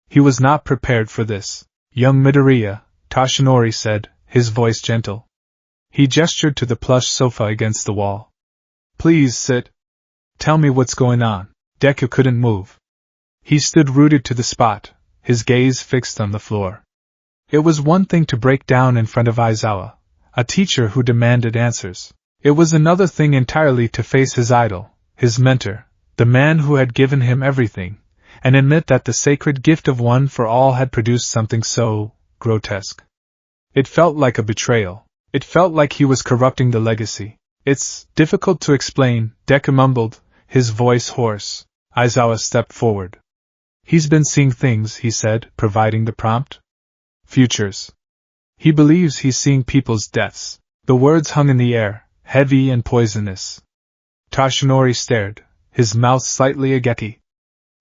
He was not prepared for this. Young Midoriya, Toshinori said, his voice gentle. He gestured to the plush sofa against the wall. Please sit. Tell me what's going on. Deku couldn't move. He stood rooted to the spot, his gaze fixed on the floor. It was one thing to break down in front of Aizawa, a teacher who demanded answers. It was another thing entirely to face his idol, his mentor, the man who had given him everything, and admit that the sacred gift of One for All had produced something so grotesque. It felt like a betrayal. It felt like he was corrupting the legacy. It's difficult to explain, Deku mumbled, his voice hoarse. Aizawa stepped forward. He's been seeing things, he said, providing the prompt. Futures. He believes he's seeing people's deaths. The words hung in the air, heavy and poisonous. Toshinori stared, his mouth slightly agape.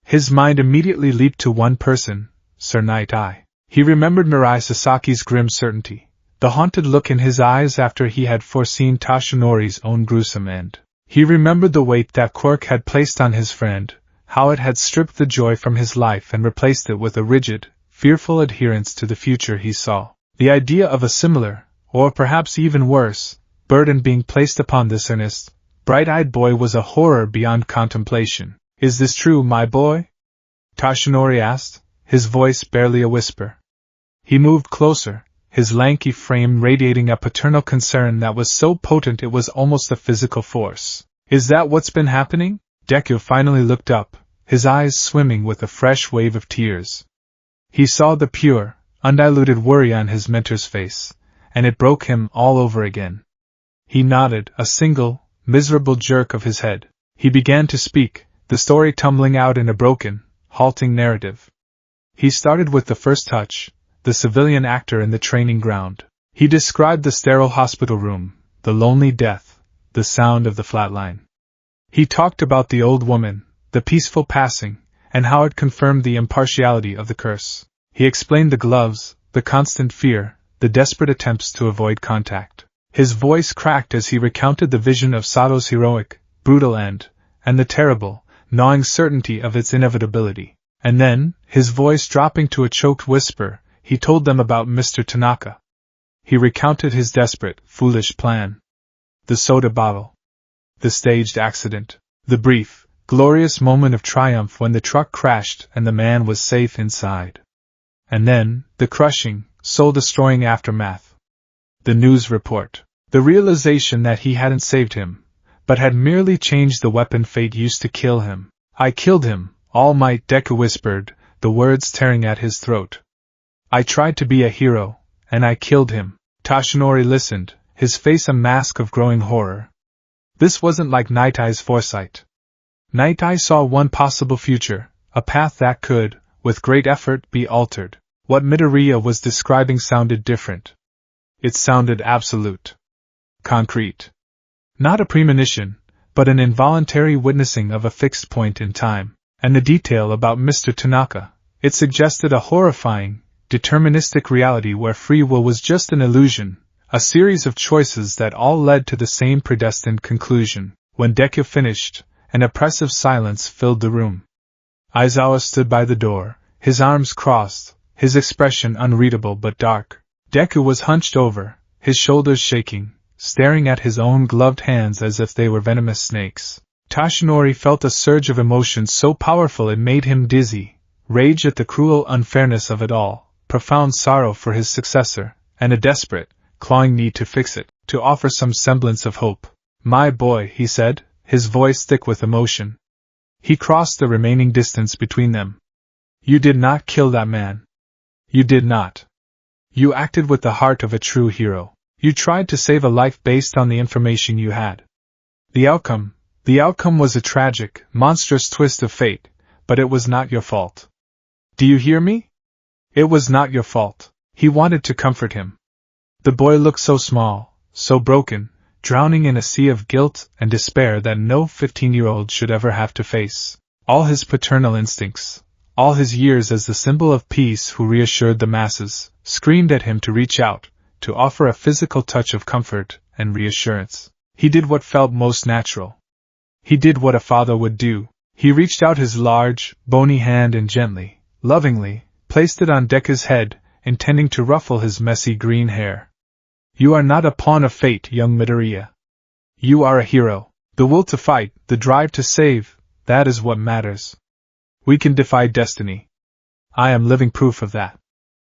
His mind immediately leaped to one person, Sir Night Eye. He remembered Mirai Sasaki's grim certainty, the haunted look in his eyes after he had foreseen Toshinori's own gruesome end. He remembered the weight that quirk had placed on his friend, how it had stripped the joy from his life and replaced it with a rigid, fearful adherence to the future he saw. The idea of a similar, or perhaps even worse, burden being placed upon this earnest, bright-eyed boy was a horror beyond contemplation. Is this true, my boy? Toshinori asked, his voice barely a whisper. He moved closer, his lanky frame radiating a paternal concern that was so potent it was almost a physical force. Is that what's been happening? Deku finally looked up, his eyes swimming with a fresh wave of tears. He saw the pure, undiluted worry on his mentor's face, and it broke him all over again. He nodded, a single, miserable jerk of his head. He began to speak, the story tumbling out in a broken, halting narrative. He started with the first touch, the civilian actor in the training ground. He described the sterile hospital room, the lonely death, the sound of the flatline. He talked about the old woman, the peaceful passing, and how it confirmed the impartiality of the curse. He explained the gloves, the constant fear, the desperate attempts to avoid contact. His voice cracked as he recounted the vision of Sato's heroic, brutal end, and the terrible, gnawing certainty of its inevitability. And then, his voice dropping to a choked whisper, he told them about Mr. Tanaka. He recounted his desperate, foolish plan. The soda bottle. The staged accident. The brief, glorious moment of triumph when the truck crashed and the man was safe inside. And then, the crushing, soul-destroying aftermath. The news report. The realization that he hadn't saved him, but had merely changed the weapon fate used to kill him. I killed him, All Might, Deku whispered, the words tearing at his throat. I tried to be a hero, and I killed him. Toshinori listened, his face a mask of growing horror. This wasn't like Night Eye's foresight. Night Eye saw one possible future, a path that could, with great effort, be altered. What Midoriya was describing sounded different. It sounded absolute. Concrete. Not a premonition, but an involuntary witnessing of a fixed point in time. And the detail about Mr. Tanaka, it suggested a horrifying, deterministic reality where free will was just an illusion, a series of choices that all led to the same predestined conclusion. When Deku finished, an oppressive silence filled the room. Aizawa stood by the door, his arms crossed, his expression unreadable but dark. Deku was hunched over, his shoulders shaking, staring at his own gloved hands as if they were venomous snakes. Toshinori felt a surge of emotion so powerful it made him dizzy, rage at the cruel unfairness of it all, profound sorrow for his successor, and a desperate, clawing need to fix it, to offer some semblance of hope. My boy, he said, his voice thick with emotion. He crossed the remaining distance between them. You did not kill that man. You did not. You acted with the heart of a true hero. You tried to save a life based on the information you had. The outcome was a tragic, monstrous twist of fate, but it was not your fault. Do you hear me? It was not your fault. He wanted to comfort him. The boy looked so small, so broken, drowning in a sea of guilt and despair that no 15-year-old should ever have to face. All his paternal instincts, all his years as the symbol of peace who reassured the masses, screamed at him to reach out, to offer a physical touch of comfort and reassurance. He did what felt most natural. He did what a father would do. He reached out his large, bony hand and gently, lovingly, placed it on Deku's head, intending to ruffle his messy green hair. You are not a pawn of fate, young Midoriya. You are a hero. The will to fight, the drive to save, that is what matters. We can defy destiny. I am living proof of that.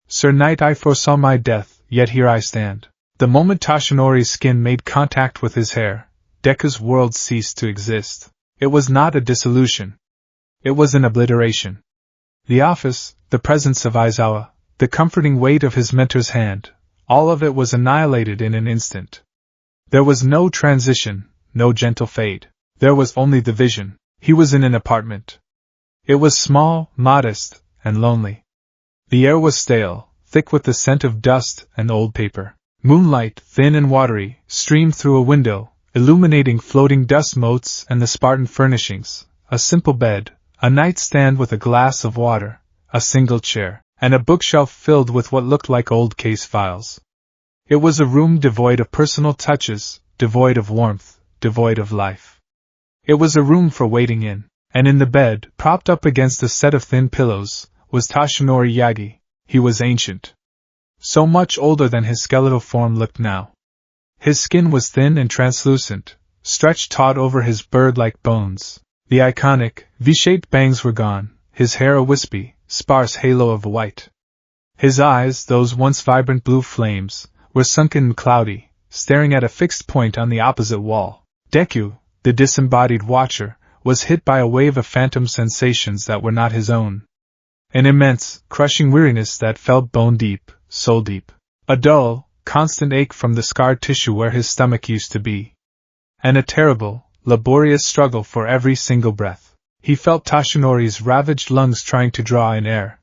Sir Night Eye foresaw my death, yet here I stand. The moment Toshinori's skin made contact with his hair, Deku's world ceased to exist. It was not a dissolution. It was an obliteration. The office, the presence of Aizawa, the comforting weight of his mentor's hand, all of it was annihilated in an instant. There was no transition, no gentle fade. There was only the vision. He was in an apartment. It was small, modest, and lonely. The air was stale, thick with the scent of dust and old paper. Moonlight, thin and watery, streamed through a window, illuminating floating dust motes and the Spartan furnishings, a simple bed, a nightstand with a glass of water, a single chair, and a bookshelf filled with what looked like old case files. It was a room devoid of personal touches, devoid of warmth, devoid of life. It was a room for waiting in, and in the bed, propped up against a set of thin pillows, was Toshinori Yagi. He was ancient. So much older than his skeletal form looked now. His skin was thin and translucent, stretched taut over his bird-like bones. The iconic, V-shaped bangs were gone, his hair a wispy, sparse halo of white. His eyes, those once vibrant blue flames, were sunken and cloudy, staring at a fixed point on the opposite wall. Deku, the disembodied watcher, was hit by a wave of phantom sensations that were not his own. An immense, crushing weariness that felt bone deep, soul deep. A dull, constant ache from the scarred tissue where his stomach used to be. And a terrible, laborious struggle for every single breath. He felt Toshinori's ravaged lungs trying to draw in air.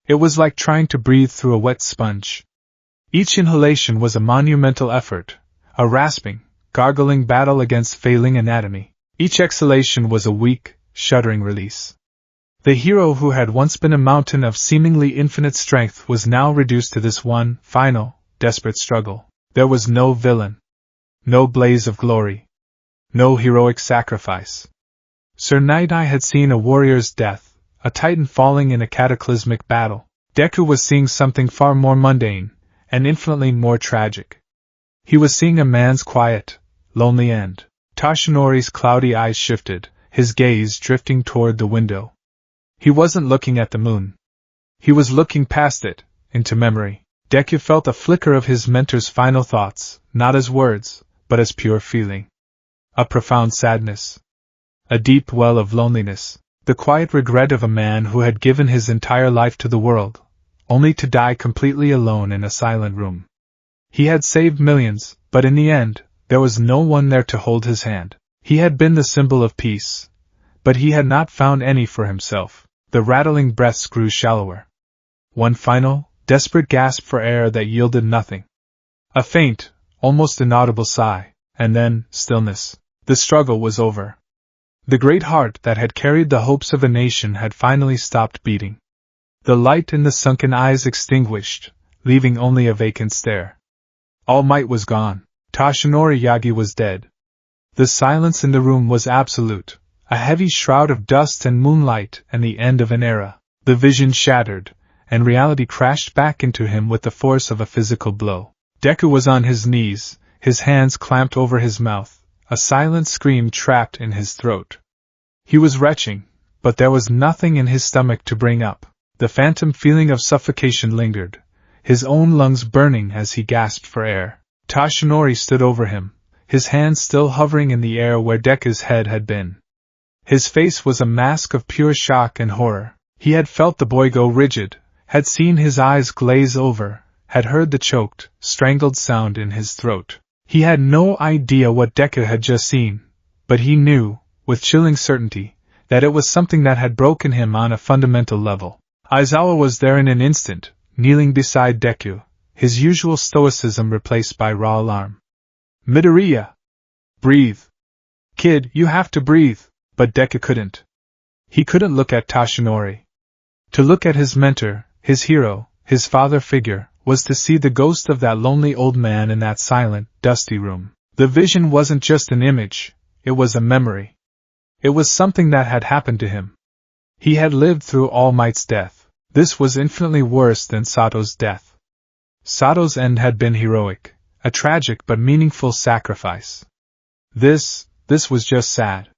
It was like trying to breathe through a wet sponge. Each inhalation was a monumental effort, a rasping, gargling battle against failing anatomy. Each exhalation was a weak, shuddering release. The hero who had once been a mountain of seemingly infinite strength was now reduced to this one, final, desperate struggle. There was no villain. No blaze of glory. No heroic sacrifice. Sir Night-Eye had seen a warrior's death, a titan falling in a cataclysmic battle. Deku was seeing something far more mundane, and infinitely more tragic. He was seeing a man's quiet, lonely end. Toshinori's cloudy eyes shifted, his gaze drifting toward the window. He wasn't looking at the moon. He was looking past it, into memory. Deku felt a flicker of his mentor's final thoughts, not as words, but as pure feeling. A profound sadness. A deep well of loneliness. The quiet regret of a man who had given his entire life to the world, only to die completely alone in a silent room. He had saved millions, but in the end, there was no one there to hold his hand. He had been the symbol of peace, but he had not found any for himself. The rattling breaths grew shallower. One final, desperate gasp for air that yielded nothing. A faint, almost inaudible sigh, and then, stillness. The struggle was over. The great heart that had carried the hopes of a nation had finally stopped beating. The light in the sunken eyes extinguished, leaving only a vacant stare. All Might was gone. Toshinori Yagi was dead. The silence in the room was absolute. A heavy shroud of dust and moonlight, and the end of an era. The vision shattered, and reality crashed back into him with the force of a physical blow. Deku was on his knees, his hands clamped over his mouth, a silent scream trapped in his throat. He was retching, but there was nothing in his stomach to bring up. The phantom feeling of suffocation lingered, his own lungs burning as he gasped for air. Toshinori stood over him, his hands still hovering in the air where Deku's head had been. His face was a mask of pure shock and horror. He had felt the boy go rigid, had seen his eyes glaze over, had heard the choked, strangled sound in his throat. He had no idea what Deku had just seen, but he knew, with chilling certainty, that it was something that had broken him on a fundamental level. Aizawa was there in an instant, kneeling beside Deku, his usual stoicism replaced by raw alarm. "Midoriya! Breathe! Kid, you have to breathe!" But Deku couldn't. He couldn't look at Toshinori. To look at his mentor, his hero, his father figure, was to see the ghost of that lonely old man in that silent, dusty room. The vision wasn't just an image, it was a memory. It was something that had happened to him. He had lived through All Might's death. This was infinitely worse than Sato's death. Sato's end had been heroic, a tragic but meaningful sacrifice. This was just sad.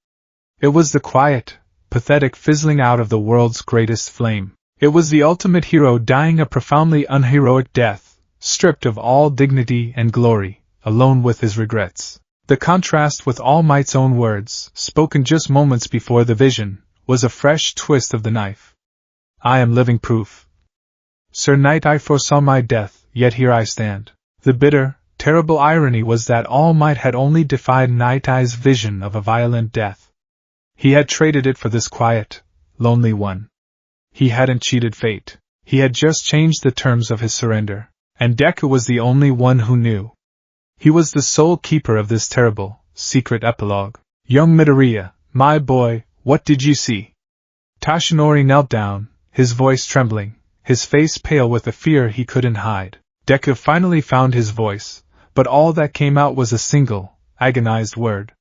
It was the quiet, pathetic fizzling out of the world's greatest flame. It was the ultimate hero dying a profoundly unheroic death, stripped of all dignity and glory, alone with his regrets. The contrast with All Might's own words, spoken just moments before the vision, was a fresh twist of the knife. "I am living proof. Sir Night-Eye foresaw my death, yet here I stand." The bitter, terrible irony was that All Might had only defied Night-Eye's vision of a violent death. He had traded it for this quiet, lonely one. He hadn't cheated fate. He had just changed the terms of his surrender. And Deku was the only one who knew. He was the sole keeper of this terrible, secret epilogue. "Young Midoriya, my boy, what did you see?" Toshinori knelt down, his voice trembling, his face pale with a fear he couldn't hide. Deku finally found his voice, but all that came out was a single, agonized word.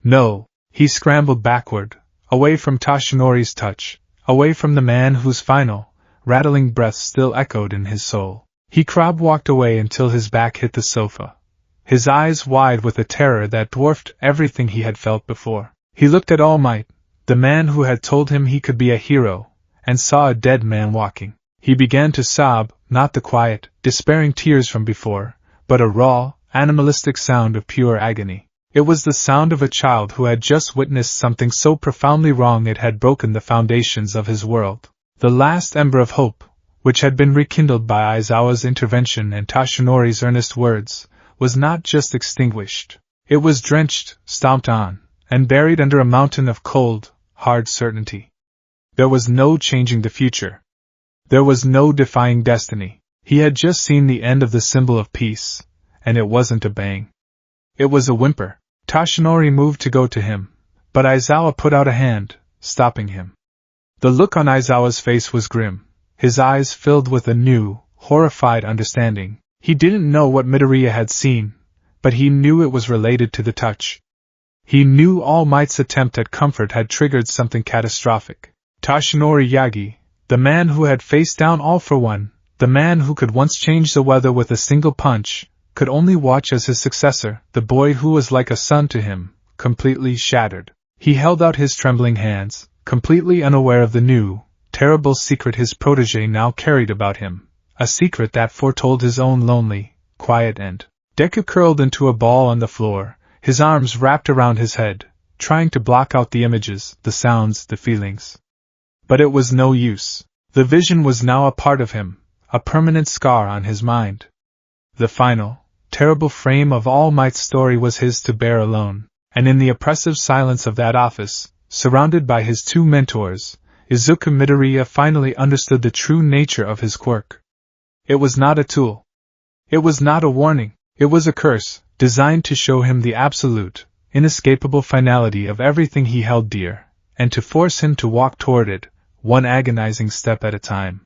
"No." He scrambled backward, away from Toshinori's touch, away from the man whose final, rattling breath still echoed in his soul. He crab-walked away until his back hit the sofa, his eyes wide with a terror that dwarfed everything he had felt before. He looked at All Might, the man who had told him he could be a hero, and saw a dead man walking. He began to sob, not the quiet, despairing tears from before, but a raw, animalistic sound of pure agony. It was the sound of a child who had just witnessed something so profoundly wrong it had broken the foundations of his world. The last ember of hope, which had been rekindled by Aizawa's intervention and Tashinori's earnest words, was not just extinguished. It was drenched, stomped on, and buried under a mountain of cold, hard certainty. There was no changing the future. There was no defying destiny. He had just seen the end of the symbol of peace, and it wasn't a bang. It was a whimper. Tashinori moved to go to him, but Aizawa put out a hand, stopping him. The look on Aizawa's face was grim, his eyes filled with a new, horrified understanding. He didn't know what Midoriya had seen, but he knew it was related to the touch. He knew All Might's attempt at comfort had triggered something catastrophic. Tashinori Yagi, the man who had faced down All for One, the man who could once change the weather with a single punch, could only watch as his successor, the boy who was like a son to him, completely shattered. He held out his trembling hands, completely unaware of the new, terrible secret his protégé now carried about him, a secret that foretold his own lonely, quiet end. Deku curled into a ball on the floor, his arms wrapped around his head, trying to block out the images, the sounds, the feelings. But it was no use. The vision was now a part of him, a permanent scar on his mind. The final, terrible frame of All Might's story was his to bear alone, and in the oppressive silence of that office, surrounded by his two mentors, Izuku Midoriya finally understood the true nature of his quirk. It was not a tool. It was not a warning. It was a curse, designed to show him the absolute, inescapable finality of everything he held dear, and to force him to walk toward it, one agonizing step at a time.